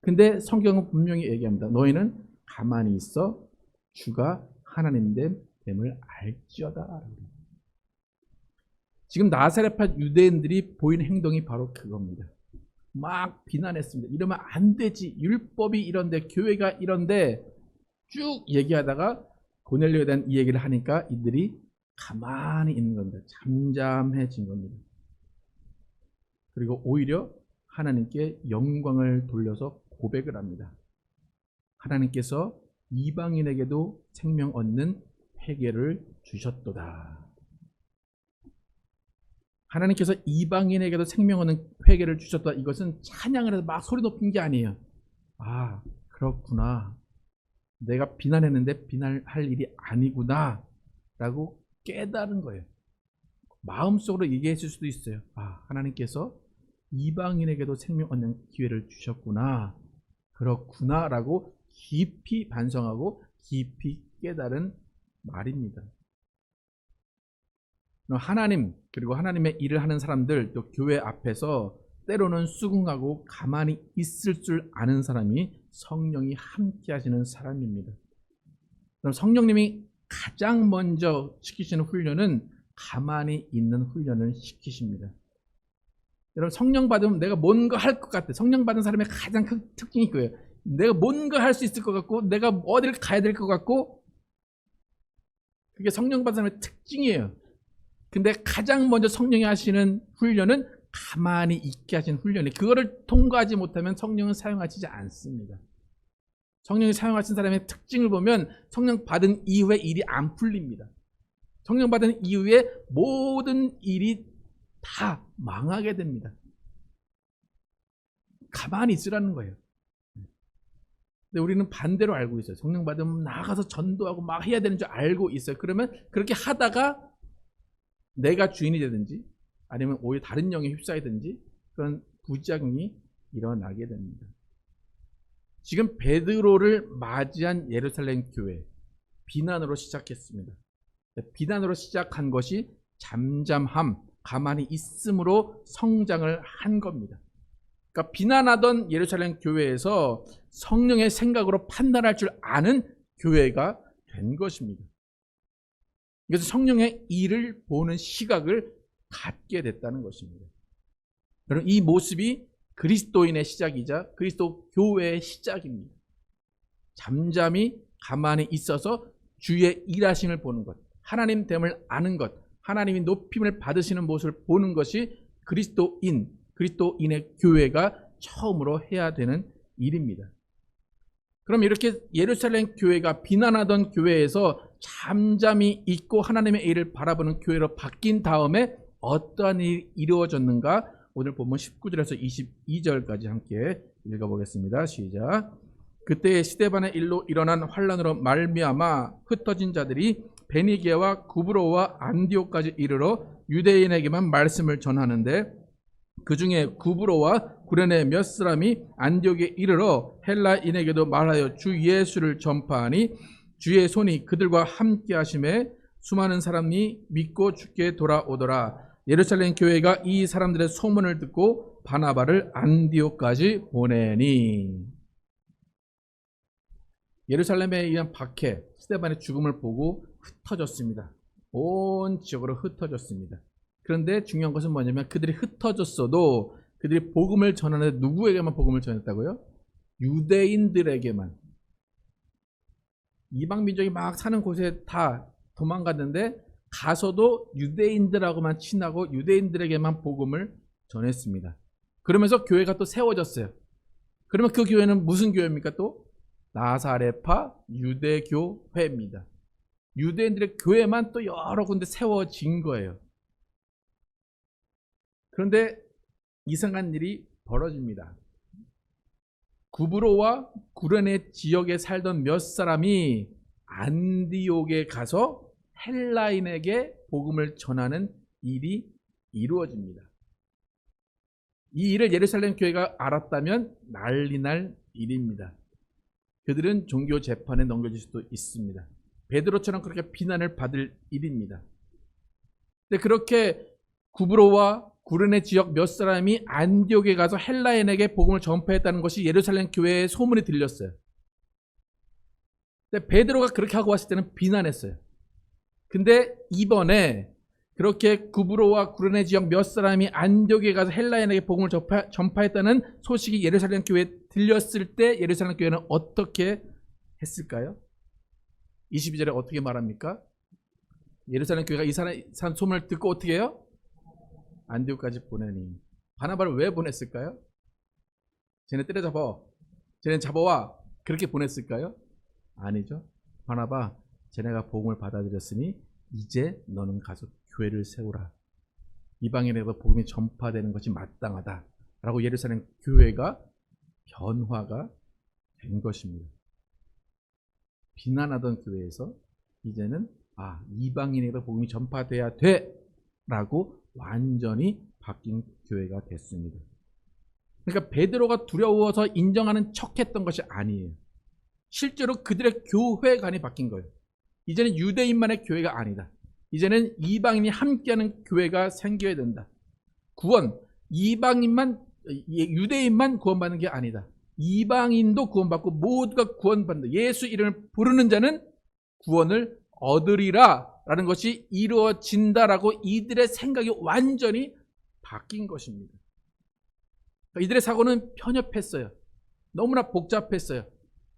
근데 성경은 분명히 얘기합니다. 너희는 가만히 있어 주가 하나님 됨을 알지어다. 지금 나사렛파 유대인들이 보인 행동이 바로 그겁니다. 막 비난했습니다. 이러면 안 되지. 율법이 이런데 교회가 이런데 쭉 얘기하다가 고넬료에 대한 이 얘기를 하니까 이들이 가만히 있는 겁니다. 잠잠해진 겁니다. 그리고 오히려 하나님께 영광을 돌려서 고백을 합니다. 하나님께서 이방인에게도 생명 얻는 회개를 주셨도다. 하나님께서 이방인에게도 생명 얻는 회개를 주셨다. 이것은 찬양을 해서 막 소리 높인 게 아니에요. 아, 그렇구나. 내가 비난했는데 비난할 일이 아니구나 라고 깨달은 거예요. 마음속으로 얘기했을 수도 있어요. 아, 하나님께서 이방인에게도 생명 얻는 기회를 주셨구나. 그렇구나 라고 깊이 반성하고 깊이 깨달은 말입니다. 하나님 그리고 하나님의 일을 하는 사람들 또 교회 앞에서 때로는 수긍하고 가만히 있을 줄 아는 사람이 성령이 함께 하시는 사람입니다. 그럼 성령님이 가장 먼저 시키시는 훈련은 가만히 있는 훈련을 시키십니다. 여러분 성령 받으면 내가 뭔가 할 것 같아. 성령 받은 사람의 가장 큰 특징이 그거예요. 내가 뭔가 할 수 있을 것 같고 내가 어디를 가야 될 것 같고 그게 성령 받은 사람의 특징이에요. 근데 가장 먼저 성령이 하시는 훈련은 가만히 있게 하시는 훈련이 그거를 통과하지 못하면 성령은 사용하시지 않습니다. 성령이 사용하신 사람의 특징을 보면 성령 받은 이후에 일이 안 풀립니다. 성령 받은 이후에 모든 일이 다 망하게 됩니다. 가만히 있으라는 거예요. 근데 우리는 반대로 알고 있어요. 성령 받으면 나가서 전도하고 막 해야 되는 줄 알고 있어요. 그러면 그렇게 하다가 내가 주인이 되든지 아니면 오히려 다른 영에 휩싸이든지 그런 부작용이 일어나게 됩니다. 지금 베드로를 맞이한 예루살렘 교회 비난으로 시작했습니다. 비난으로 시작한 것이 잠잠함, 가만히 있음으로 성장을 한 겁니다. 그러니까 비난하던 예루살렘 교회에서 성령의 생각으로 판단할 줄 아는 교회가 된 것입니다. 그래서 성령의 일을 보는 시각을 갖게 됐다는 것입니다. 여러분 이 모습이 그리스도인의 시작이자 그리스도 교회의 시작입니다. 잠잠히 가만히 있어서 주의 일하심을 보는 것, 하나님 됨을 아는 것, 하나님이 높임을 받으시는 모습을 보는 것이 그리스도인의 교회가 처음으로 해야 되는 일입니다. 그럼 이렇게 예루살렘 교회가 비난하던 교회에서 잠잠히 있고 하나님의 일을 바라보는 교회로 바뀐 다음에 어떠한 일이 이루어졌는가? 오늘 본문 19절에서 22절까지 함께 읽어보겠습니다. 시작. 그때 스데반의 일로 일어난 환란으로 말미암아 흩어진 자들이 베니게와 구브로와 안디옥까지 이르러 유대인에게만 말씀을 전하는데 그 중에 구브로와 구레네 몇 사람이 안디옥에 이르러 헬라인에게도 말하여 주 예수를 전파하니 주의 손이 그들과 함께 하심에 수많은 사람이 믿고 주께 돌아오더라. 예루살렘 교회가 이 사람들의 소문을 듣고 바나바를 안디옥까지 보내니. 예루살렘에 의한 박해, 스데반의 죽음을 보고 흩어졌습니다. 온 지역으로 흩어졌습니다. 그런데 중요한 것은 뭐냐면 그들이 흩어졌어도 그들이 복음을 전하는데 누구에게만 복음을 전했다고요? 유대인들에게만. 이방 민족이 막 사는 곳에 다 도망갔는데 가서도 유대인들하고만 친하고 유대인들에게만 복음을 전했습니다. 그러면서 교회가 또 세워졌어요. 그러면 그 교회는 무슨 교회입니까? 또 나사렛파 유대교회입니다. 유대인들의 교회만 또 여러 군데 세워진 거예요. 그런데 이상한 일이 벌어집니다. 구브로와 구레네 지역에 살던 몇 사람이 안디옥에 가서 헬라인에게 복음을 전하는 일이 이루어집니다. 이 일을 예루살렘 교회가 알았다면 난리 날 일입니다. 그들은 종교 재판에 넘겨질 수도 있습니다. 베드로처럼 그렇게 비난을 받을 일입니다. 근데 그렇게 구브로와 구레네 지역 몇 사람이 안디옥에 가서 헬라인에게 복음을 전파했다는 것이 예루살렘 교회에 소문이 들렸어요. 근데 베드로가 그렇게 하고 왔을 때는 비난했어요. 근데 이번에 그렇게 구브로와 구레네 지역 몇 사람이 안디옥에 가서 헬라인에게 복음을 전파했다는 소식이 예루살렘 교회에 들렸을 때 예루살렘 교회는 어떻게 했을까요? 22절에 어떻게 말합니까? 예루살렘 교회가 이 사람 소문을 듣고 어떻게 해요? 안디옥까지 보내니. 바나바를 왜 보냈을까요? 쟤네 때려잡아. 쟤네 잡아와. 그렇게 보냈을까요? 아니죠. 바나바, 쟤네가 복음을 받아들였으니 이제 너는 가서 교회를 세우라. 이방인에게도 복음이 전파되는 것이 마땅하다. 라고 예루살렘 교회가 변화가 된 것입니다. 비난하던 교회에서 이제는 이방인에게도 복음이 전파돼야 돼. 라고 완전히 바뀐 교회가 됐습니다. 그러니까 베드로가 두려워서 인정하는 척했던 것이 아니에요. 실제로 그들의 교회관이 바뀐 거예요. 이제는 유대인만의 교회가 아니다. 이제는 이방인이 함께하는 교회가 생겨야 된다. 구원, 유대인만 구원받는 게 아니다. 이방인도 구원받고 모두가 구원받는다. 예수 이름을 부르는 자는 구원을 얻으리라 라는 것이 이루어진다라고 이들의 생각이 완전히 바뀐 것입니다. 이들의 사고는 편협했어요. 너무나 복잡했어요.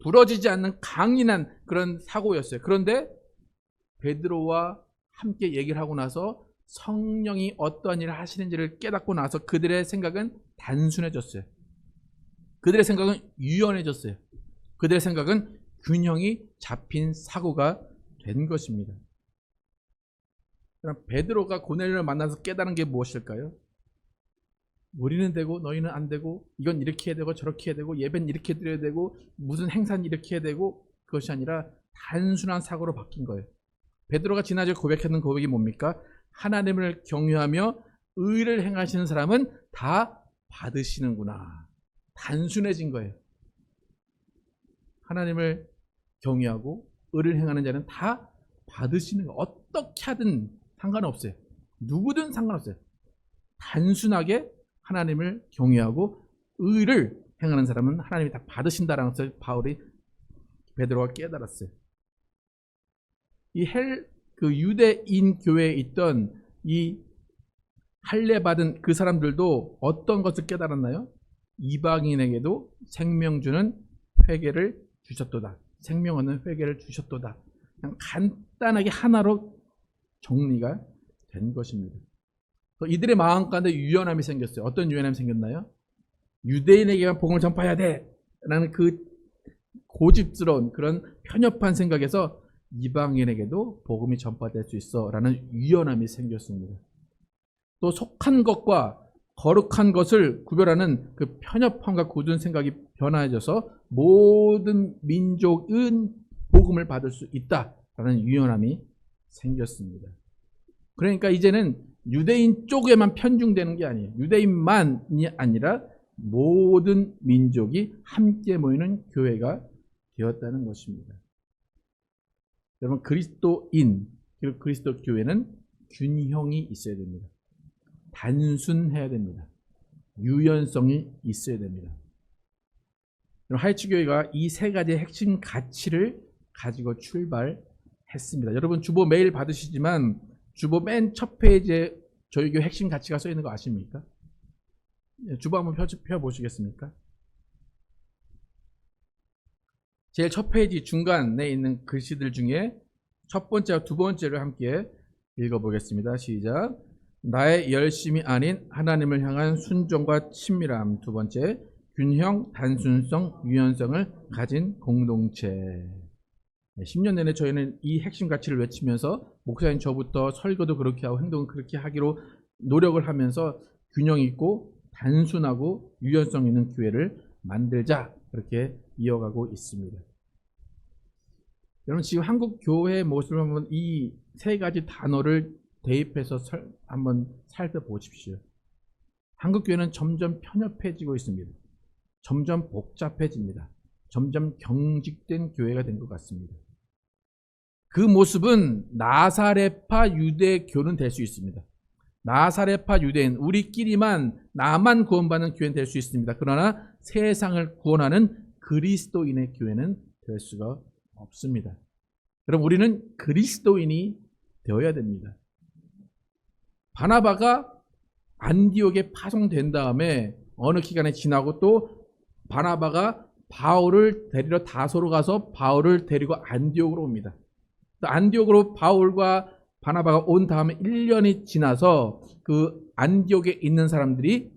부러지지 않는 강인한 그런 사고였어요. 그런데 베드로와 함께 얘기를 하고 나서 성령이 어떠한 일을 하시는지를 깨닫고 나서 그들의 생각은 단순해졌어요. 그들의 생각은 유연해졌어요. 그들의 생각은 균형이 잡힌 사고가 된 것입니다. 그럼 베드로가 고넬료를 만나서 깨달은 게 무엇일까요? 우리는 되고 너희는 안 되고 이건 이렇게 해야 되고 저렇게 해야 되고 예배는 이렇게 드려야 되고 무슨 행사는 이렇게 해야 되고 그것이 아니라 단순한 사고로 바뀐 거예요. 베드로가 지난주에 고백했던 고백이 뭡니까? 하나님을 경외하며 의를 행하시는 사람은 다 받으시는구나. 단순해진 거예요. 하나님을 경외하고 의를 행하는 자는 다 받으시는 거예요. 어떻게 하든 상관없어요. 누구든 상관없어요. 단순하게 하나님을 경외하고 의를 행하는 사람은 하나님이 다 받으신다라는 것을 베드로가 깨달았어요. 그 유대인 교회에 있던 이 할례 받은 그 사람들도 어떤 것을 깨달았나요? 이방인에게도 생명 주는 회개를 주셨도다. 생명 얻는 회개를 주셨도다. 그냥 간단하게 하나로 정리가 된 것입니다. 이들의 마음 가운데 유연함이 생겼어요. 어떤 유연함이 생겼나요? 유대인에게만 복음을 전파해야 돼 라는 그 고집스러운 그런 편협한 생각에서 이방인에게도 복음이 전파될 수 있어 라는 유연함이 생겼습니다. 또 속한 것과 거룩한 것을 구별하는 그 편협함과 굳은 생각이 변화해져서 모든 민족은 복음을 받을 수 있다라는 유연함이 생겼습니다. 그러니까 이제는 유대인 쪽에만 편중되는 게 아니에요. 유대인만이 아니라 모든 민족이 함께 모이는 교회가 되었다는 것입니다. 여러분, 그리스도인 그리고 그리스도 교회는 균형이 있어야 됩니다. 단순해야 됩니다. 유연성이 있어야 됩니다. 하이츠 교회가 이 세 가지의 핵심 가치를 가지고 출발했습니다. 여러분 주보 메일 받으시지만 주보 맨 첫 페이지에 저희 교회 핵심 가치가 써 있는 거 아십니까? 주보 한번 펴보시겠습니까? 제일 첫 페이지 중간에 있는 글씨들 중에 첫 번째와 두 번째를 함께 읽어보겠습니다. 시작. 나의 열심이 아닌 하나님을 향한 순종과 친밀함. 두 번째, 균형, 단순성, 유연성을 가진 공동체. 10년 내내 저희는 이 핵심 가치를 외치면서 목사님 저부터 설교도 그렇게 하고 행동은 그렇게 하기로 노력을 하면서 균형 있고 단순하고 유연성 있는 교회를 만들자, 그렇게 이어가고 있습니다. 여러분, 지금 한국 교회의 모습을 한번 이 세 가지 단어를 대입해서 한번 살펴보십시오. 한국 교회는 점점 편협해지고 있습니다. 점점 복잡해집니다. 점점 경직된 교회가 된 것 같습니다. 그 모습은 나사렛파 유대교는 될 수 있습니다. 나사렛파 유대인, 우리끼리만, 나만 구원받는 교회는 될 수 있습니다. 그러나 세상을 구원하는 그리스도인의 교회는 될 수가 없습니다. 그럼 우리는 그리스도인이 되어야 됩니다. 바나바가 안디옥에 파송된 다음에 어느 기간이 지나고 또 바나바가 바울을 데리러 다소로 가서 바울을 데리고 안디옥으로 옵니다. 안디옥으로 바울과 바나바가 온 다음에 1년이 지나서 그 안디옥에 있는 사람들이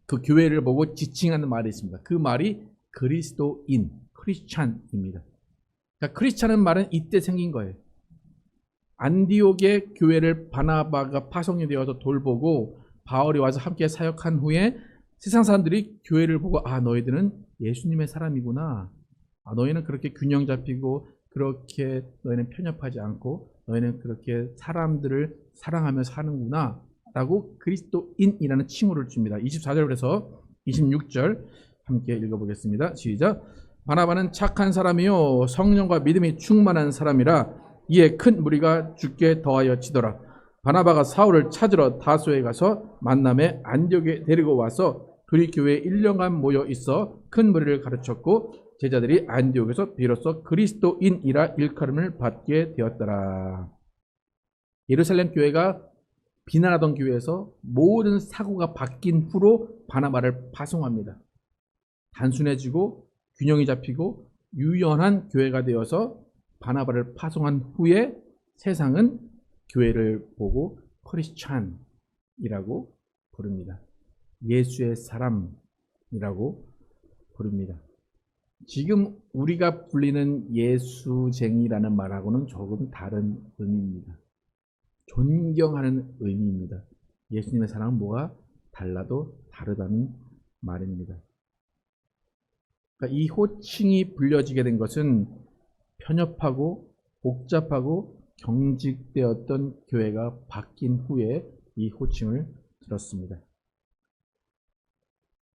그 교회를 보고 지칭하는 말이 있습니다. 그 말이 그리스도인, 크리스찬입니다. 그러니까 크리스찬은 말은 이때 생긴 거예요. 안디옥의 교회를 바나바가 파송이 되어서 돌보고 바울이 와서 함께 사역한 후에 세상 사람들이 교회를 보고, 아, 너희들은 예수님의 사람이구나. 아, 너희는 그렇게 균형 잡히고 그렇게 너희는 편협하지 않고 너희는 그렇게 사람들을 사랑하며 사는구나 라고 그리스도인이라는 칭호를 줍니다. 24절에서 26절 함께 읽어보겠습니다. 시작. 바나바는 착한 사람이요 성령과 믿음이 충만한 사람이라 이에 큰 무리가 주께 더하여 치더라. 바나바가 사울을 찾으러 다소에 가서 만남에 안디옥에 데리고 와서 둘이 교회에 1년간 모여 있어 큰 무리를 가르쳤고 제자들이 안디옥에서 비로소 그리스도인이라 일컬음을 받게 되었더라. 예루살렘 교회가 비난하던 교회에서 모든 사고가 바뀐 후로 바나바를 파송합니다. 단순해지고 균형이 잡히고 유연한 교회가 되어서 바나바를 파송한 후에 세상은 교회를 보고 크리스찬이라고 부릅니다. 예수의 사람이라고 부릅니다. 지금 우리가 불리는 예수쟁이라는 말하고는 조금 다른 의미입니다. 존경하는 의미입니다. 예수님의 사랑은 뭐가 달라도 다르다는 말입니다. 그러니까 이 호칭이 불려지게 된 것은 편협하고 복잡하고 경직되었던 교회가 바뀐 후에 이 호칭을 들었습니다.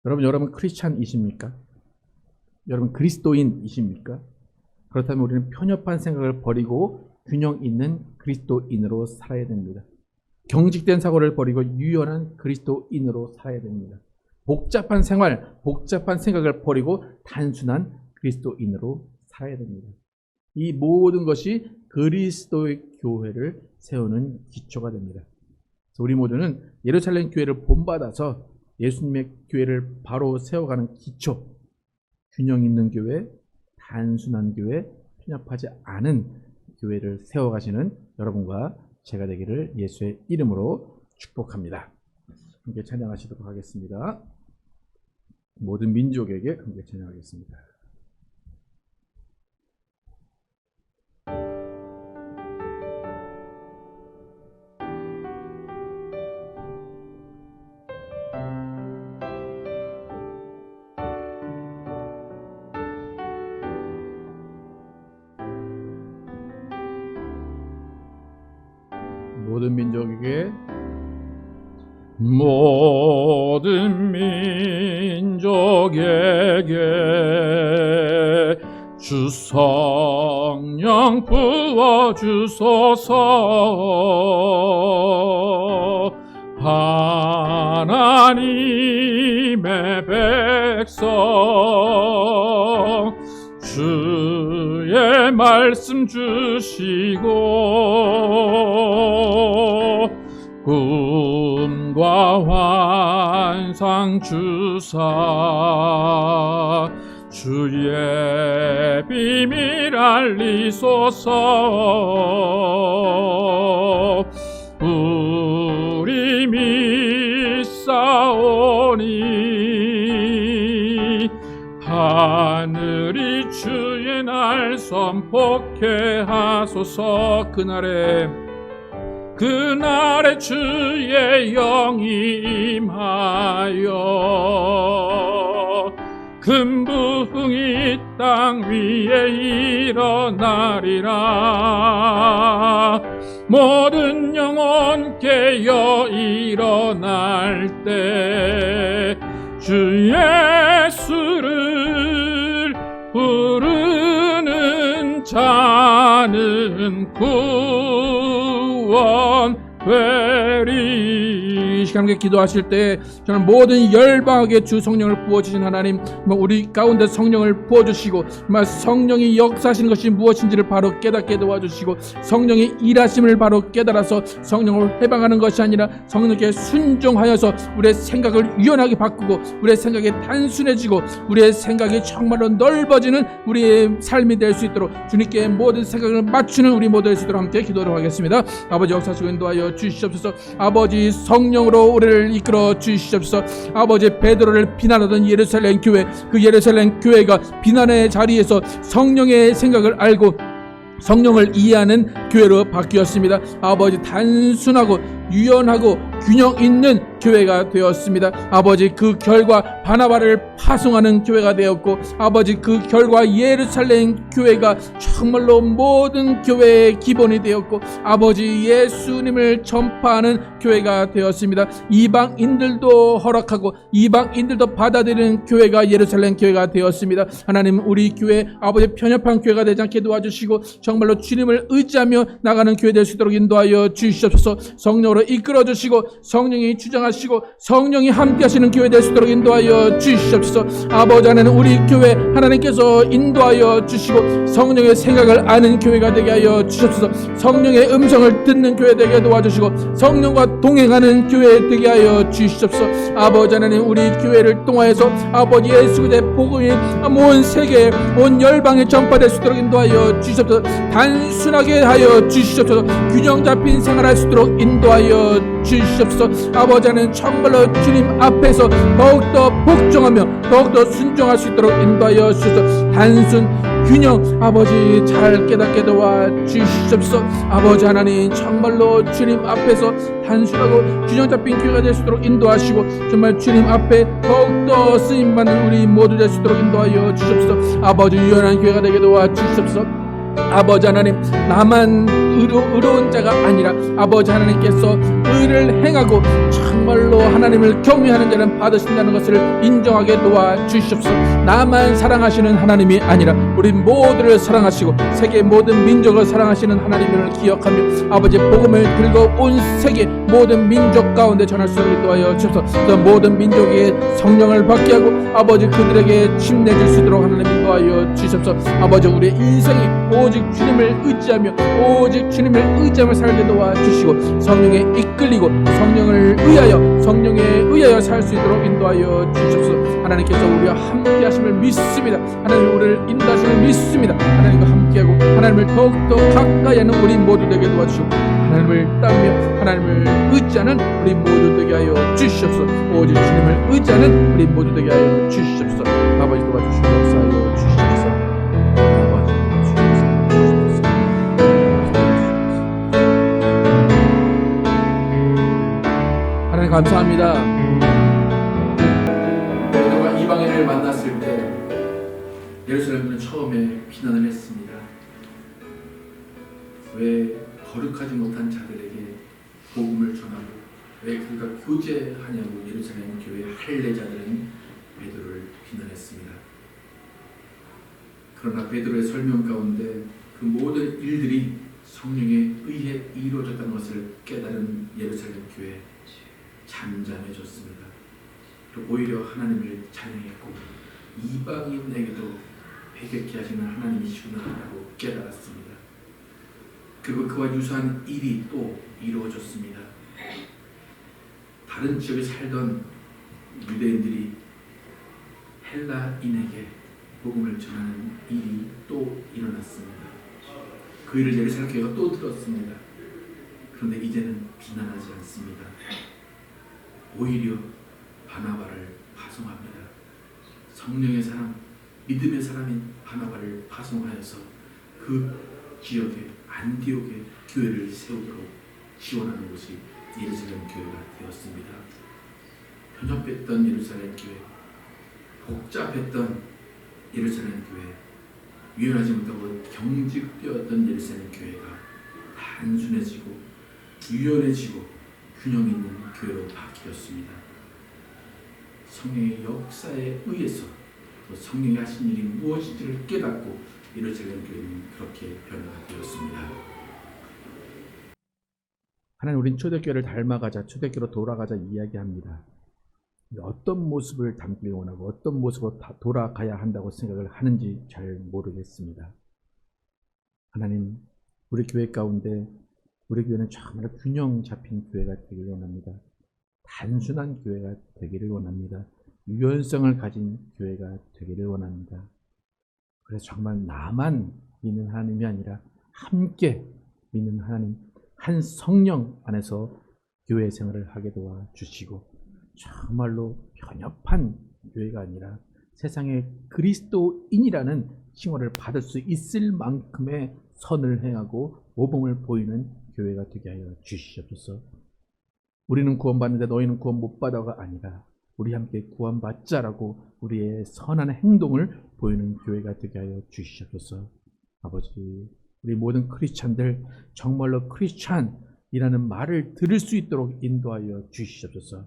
여러분 크리스찬이십니까? 여러분 그리스도인이십니까? 그렇다면 우리는 편협한 생각을 버리고 균형 있는 그리스도인으로 살아야 됩니다. 경직된 사고를 버리고 유연한 그리스도인으로 살아야 됩니다. 복잡한 생활, 복잡한 생각을 버리고 단순한 그리스도인으로 살아야 됩니다. 이 모든 것이 그리스도의 교회를 세우는 기초가 됩니다. 우리 모두는 예루살렘 교회를 본받아서 예수님의 교회를 바로 세워가는 기초, 균형 있는 교회, 단순한 교회, 편협하지 않은 교회를 세워가시는 여러분과 제가 되기를 예수의 이름으로 축복합니다. 함께 찬양하시도록 하겠습니다. 모든 민족에게 함께 찬양하겠습니다. 모든 민족에게 모든 민족에게 주 성령 부어주소서. 하나님의 백성 주의 말씀 주시고 꿈과 환상 주사 주의 비밀 알리소서. 우리 믿사오니 하늘이 주의 날 선포케 하소서. 그날에 그날에 주의 영이 임하여 금붕이 땅 위에 일어나리라. 모든 영혼 깨어 일어날 때 주 예수를 부르는 자는 구원되리. 이 시간에 기도하실 때 저는 모든 열방에게 주 성령을 부어주신 하나님, 우리 가운데 성령을 부어주시고 성령이 역사하시는 것이 무엇인지를 바로 깨닫게 도와주시고, 성령의 일하심을 바로 깨달아서 성령을 해방하는 것이 아니라 성령께 순종하여서 우리의 생각을 유연하게 바꾸고 우리의 생각이 단순해지고 우리의 생각이 정말로 넓어지는 우리의 삶이 될 수 있도록 주님께 모든 생각을 맞추는 우리 모두 될 수 있도록 함께 기도하도록 하겠습니다. 아버지 역사하시고 인도하여 주시옵소서. 아버지 성령으로 우리를 이끌어 주시옵소서. 아버지 베드로를 비난하던 예루살렘 교회, 그 예루살렘 교회가 비난의 자리에서 성령의 생각을 알고 성령을 이해하는 교회로 바뀌었습니다. 아버지 단순하고 유연하고 균형 있는 교회가 되었습니다. 아버지 그 결과 바나바를 파송하는 교회가 되었고, 아버지 그 결과 예루살렘 교회가 정말로 모든 교회의 기본이 되었고, 아버지 예수님을 전파하는 교회가 되었습니다. 이방인들도 허락하고 이방인들도 받아들이는 교회가 예루살렘 교회가 되었습니다. 하나님, 우리 교회 아버지 편협한 교회가 되지 않게 도와주시고 정말로 주님을 의지하며 나가는 교회 될 수 있도록 인도하여 주시옵소서. 성령으로 이끌어 주시고 성령이 주장하시고 성령이 함께 하시는 교회 될 수 있도록 인도하여 주시옵소서. 아버지 하나님, 우리 교회 하나님께서 인도하여 주시고 성령의 생각을 아는 교회가 되게 하여 주시옵소서. 성령의 음성을 듣는 교회 되게 도와주시고 성령과 동행하는 교회 되게 하여 주시옵소서. 아버지 하나님, 우리 교회를 통하여서 아버지 예수 그리스도의 복음이 온 세계에 온 열방에 전파될 수 있도록 인도하여 주시옵소서. 단순하게 하여 주시옵소서. 균형 잡힌 생활할 수 있도록 인도하여 주시옵소서. 아버지 하나님, 정말로 주님 앞에서 더욱더 복종하며 더욱더 순종할 수 있도록 인도하여 주시옵소서. 단순 균형 아버지 잘 깨닫게 도와 주시옵소서. 아버지 하나님, 정말로 주님 앞에서 단순하고 균형 잡힌 교회가 될 수 있도록 인도하시고 정말 주님 앞에 더욱더 쓰임받는 우리 모두 될 수 있도록 인도하여 주시옵소서. 아버지 유연한 교회가 되게 도와 주시옵소서. 아버지 하나님, 나만 의로운 자가 아니라 아버지 하나님께서 의를 행하고 정말로 하나님을 경외하는 자는 받으신다는 것을 인정하게 도와주시옵소서. 나만 사랑하시는 하나님이 아니라 우리 모두를 사랑하시고 세계 모든 민족을 사랑하시는 하나님을 기억하며 아버지 복음을 들고 온 세계 모든 민족 가운데 전할 수 있도록 인도하여 주옵소서. 모든 민족에게 성령을 받게 하고 아버지 그들에게 침례 줄 수 있도록 하나님 인도하여 주옵소서. 아버지, 우리의 인생이 오직 주님을 의지하며 오직 주님을 의지하며 살게 도와주시고 성령에 이끌리고 성령에 의하여 살 수 있도록 인도하여 주옵소서. 하나님께서 우리와 함께 하심을 믿습니다. 하나님 우리를 인도하심을 믿습니다. 하나님과 함께하고 하나님을 더욱더 가까이 하는 우리 모두 되게 도와주시고 하나님을 따르며 하나님을 의지하는 우리 모두 되게 하여 주시옵소서. 오직 주님을 의지하는 우리 모두 되게 하여 주시옵소서. 아버지 도와주시고 역사하여 주시옵소서. 하나님 감사합니다. 베드로가 이방인을 만났을 때 예루살렘은 처음에 비난을 했습니다. 왜 거룩하지 못한 자들에게 복음을 전하고 왜 그가 교제하냐고 예루살렘 교회 할례자들은 베드로를 비난했습니다. 그러나 베드로의 설명 가운데 그 모든 일들이 성령에 의해 이루어졌다는 것을 깨달은 예루살렘 교회 잠잠해졌습니다. 그리고 오히려 하나님을 찬양했고 이방인에게도 회개케 하시는 하나님이시구나 하고 깨달았습니다. 그리고 그와 유사한 일이 또 이루어졌습니다. 다른 지역에 살던 유대인들이 헬라인에게 복음을 전하는 일이 또 일어났습니다. 그 일을 예루살렘 교회가 또 들었습니다. 그런데 이제는 비난하지 않습니다. 오히려 바나바를 파송합니다. 성령의 사람, 믿음의 사람인 바나바를 파송하여서 그 지역에 안디옥의 교회를 세우도록 지원하는 곳이 예루살렘 교회가 되었습니다. 편협했던 예루살렘 교회, 복잡했던 예루살렘 교회, 유연하지 못하고 경직되었던 예루살렘 교회가 단순해지고 유연해지고 균형 있는 교회로 바뀌었습니다. 성령의 역사에 의해서 또 성령이 하신 일이 무엇인지를 깨닫고 예루살렘 교회는 그렇게 변화가 되었습니다. 하나님, 우린 초대교회를 닮아가자, 초대교회로 돌아가자 이야기합니다. 어떤 모습을 담길 원하고 어떤 모습으로 돌아가야 한다고 생각을 하는지 잘 모르겠습니다. 하나님, 우리 교회 가운데 우리 교회는 정말 균형 잡힌 교회가 되기를 원합니다. 단순한 교회가 되기를 원합니다. 유연성을 가진 교회가 되기를 원합니다. 그래서 정말 나만 믿는 하나님이 아니라 함께 믿는 하나님, 한 성령 안에서 교회 생활을 하게 도와주시고 정말로 편협한 교회가 아니라 세상의 그리스도인이라는 칭호를 받을 수 있을 만큼의 선을 행하고 모범을 보이는 교회가 되게 하여 주시옵소서. 우리는 구원받는데 너희는 구원 못 받아가 아니라 우리 함께 구원받자라고 우리의 선한 행동을 보이는 교회가 되게 하여 주시옵소서. 아버지, 우리 모든 크리스찬들 정말로 크리스찬이라는 말을 들을 수 있도록 인도하여 주시옵소서.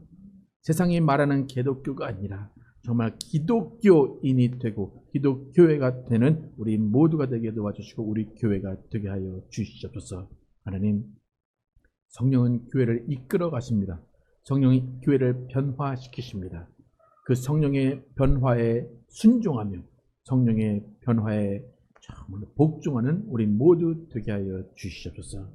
세상이 말하는 기독교가 아니라 정말 기독교인이 되고 기독교회가 되는 우리 모두가 되게 도와주시고 우리 교회가 되게 하여 주시옵소서. 하나님, 성령은 교회를 이끌어 가십니다. 성령이 교회를 변화시키십니다. 그 성령의 변화에 순종하며 성령의 변화에 정말 복종하는 우리 모두 되게 하여 주시옵소서.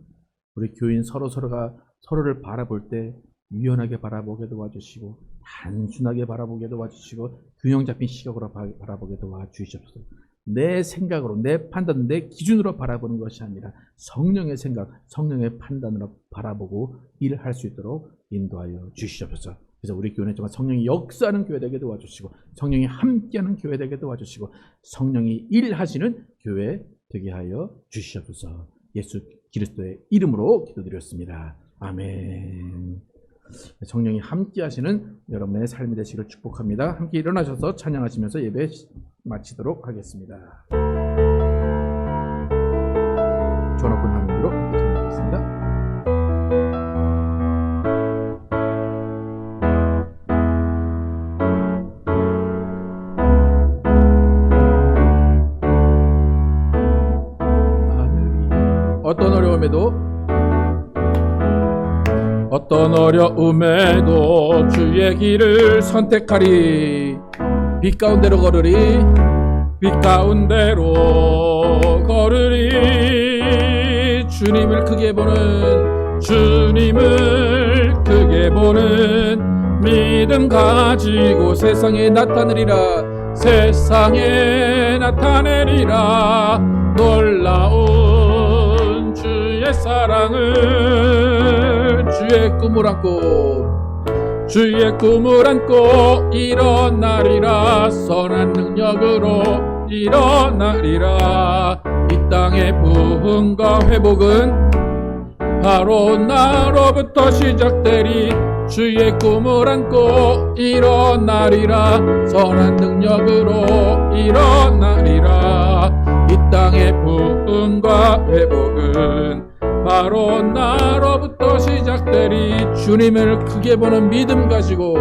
우리 교인 서로가 서로를 바라볼 때 유연하게 바라보게 도와주시고 단순하게 바라보게 도와주시고 균형 잡힌 시각으로 바라보게 도와주시옵소서. 내 생각으로, 내 판단, 내 기준으로 바라보는 것이 아니라 성령의 생각, 성령의 판단으로 바라보고 일할 수 있도록 인도하여 주시옵소서. 그래서 우리 교회는 정말 성령이 역사하는 교회 되게 도와주시고 성령이 함께하는 교회 되게 도와주시고 성령이 일하시는 교회 되게 하여 주시옵소서. 예수 그리스도의 이름으로 기도드렸습니다. 아멘. 성령이 함께 하시는 여러분의 삶이 되시기를 축복합니다. 함께 일어나셔서 찬양하시면서 예배 마치도록 하겠습니다. 전화권 화면으로 찬양하겠습니다. 어떤 어려움에도 주의 길을 선택하리. 빛 가운데로 걸으리. 빛 가운데로 걸으리. 주님을 크게 보는 믿음 가지고 세상에 나타내리라. 세상에 나타내리라. 놀라운 주의 사랑을, 주의 꿈을 안고 일어나리라. 선한 능력으로 일어나리라. 이 땅의 부흥과 회복은 바로 나로부터 시작되리. 주의 꿈을 안고 일어나리라. 선한 능력으로 일어나리라. 이 땅의 부흥과 회복은 바로 나로부터 시작되리. 주님을 크게 보는 믿음 가지고,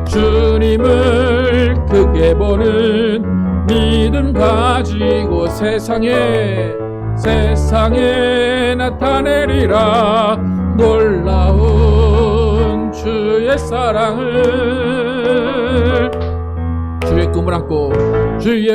주님을 크게 보는 믿음 가지고 세상에 나타내리라. 놀라운 주의 사랑을, 주의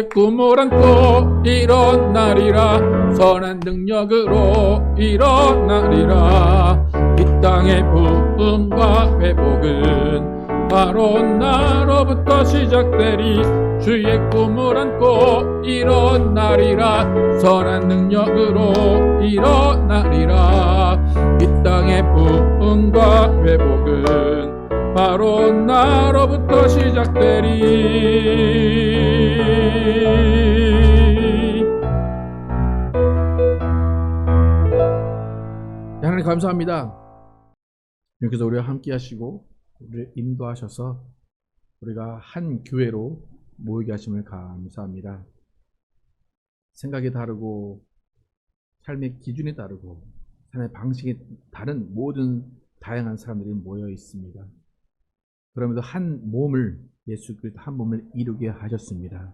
꿈을 안고 일어나리라. 선한 능력으로 일어나리라. 이 땅의 부흥과 회복은 바로 나로부터 시작되리. 주의 꿈을 안고 일어나리라. 선한 능력으로 일어나리라. 이 땅의 부흥과 회복은 바로 나로부터 시작되리. 하나님, 감사합니다. 이렇게 해서 우리와 함께 하시고 우리를 인도하셔서 우리가 한 교회로 모이게 하심을 감사합니다. 생각이 다르고 삶의 기준이 다르고 삶의 방식이 다른 모든 다양한 사람들이 모여 있습니다. 그러면서 한 몸을 예수 그리스도 한 몸을 이루게 하셨습니다.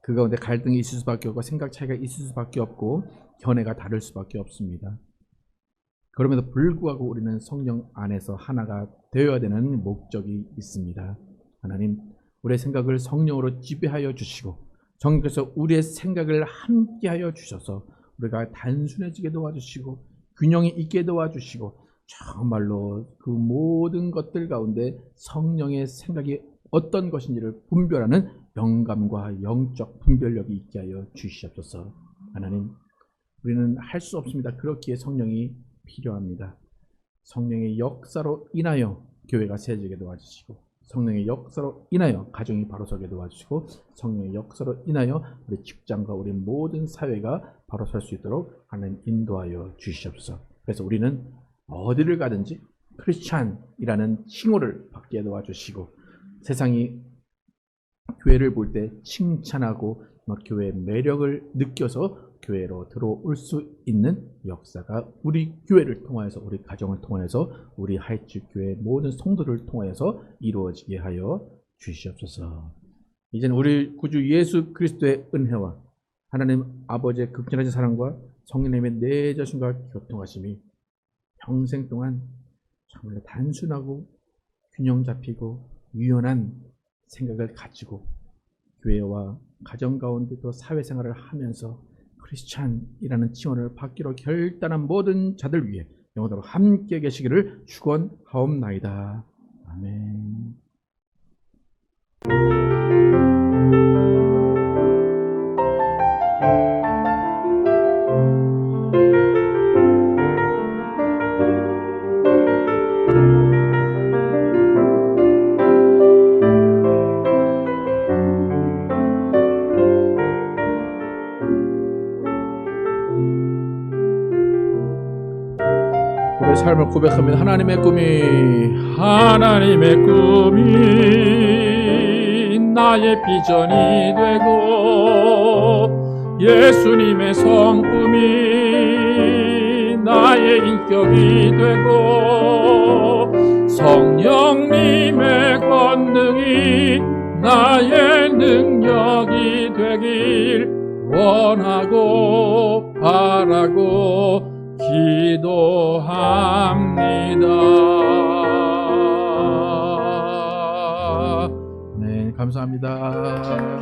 그 가운데 갈등이 있을 수밖에 없고 생각 차이가 있을 수밖에 없고 견해가 다를 수밖에 없습니다. 그럼에도 불구하고 우리는 성령 안에서 하나가 되어야 되는 목적이 있습니다. 하나님, 우리의 생각을 성령으로 지배하여 주시고 성령께서 우리의 생각을 함께하여 주셔서 우리가 단순해지게 도와주시고 균형이 있게 도와주시고 정말로 그 모든 것들 가운데 성령의 생각이 어떤 것인지를 분별하는 영감과 영적 분별력이 있게 하여 주시옵소서. 하나님, 우리는 할 수 없습니다. 그렇기에 성령이 필요합니다. 성령의 역사로 인하여 교회가 세워지게 도와주시고 성령의 역사로 인하여 가정이 바로 서게 도와주시고 성령의 역사로 인하여 우리 직장과 우리 모든 사회가 바로 설 수 있도록 하나님 인도하여 주시옵소서. 그래서 우리는 어디를 가든지 크리스찬이라는 칭호를 받게 도와주시고 세상이 교회를 볼 때 칭찬하고 교회의 매력을 느껴서 교회로 들어올 수 있는 역사가 우리 교회를 통하여서 우리 가정을 통하여서 우리 하이츠 교회 모든 성도를 통하여서 이루어지게 하여 주시옵소서. 이제는 우리 구주 예수 그리스도의 은혜와 하나님 아버지의 극진하신 사랑과 성령님의 내자신과 교통하심이 평생 동안 정말 단순하고 균형 잡히고 유연한 생각을 가지고 교회와 가정 가운데 또 사회생활을 하면서 크리스찬이라는 칭호를 받기로 결단한 모든 자들 위해 영원토록 함께 계시기를 축원하옵나이다. 아멘. 삶을 고백하면 하나님의 꿈이 나의 비전이 되고 예수님의 성품이 나의 인격이 되고 성령님의 권능이 나의 능력이 되길 원하고 바라고 기도합니다. 네, 감사합니다.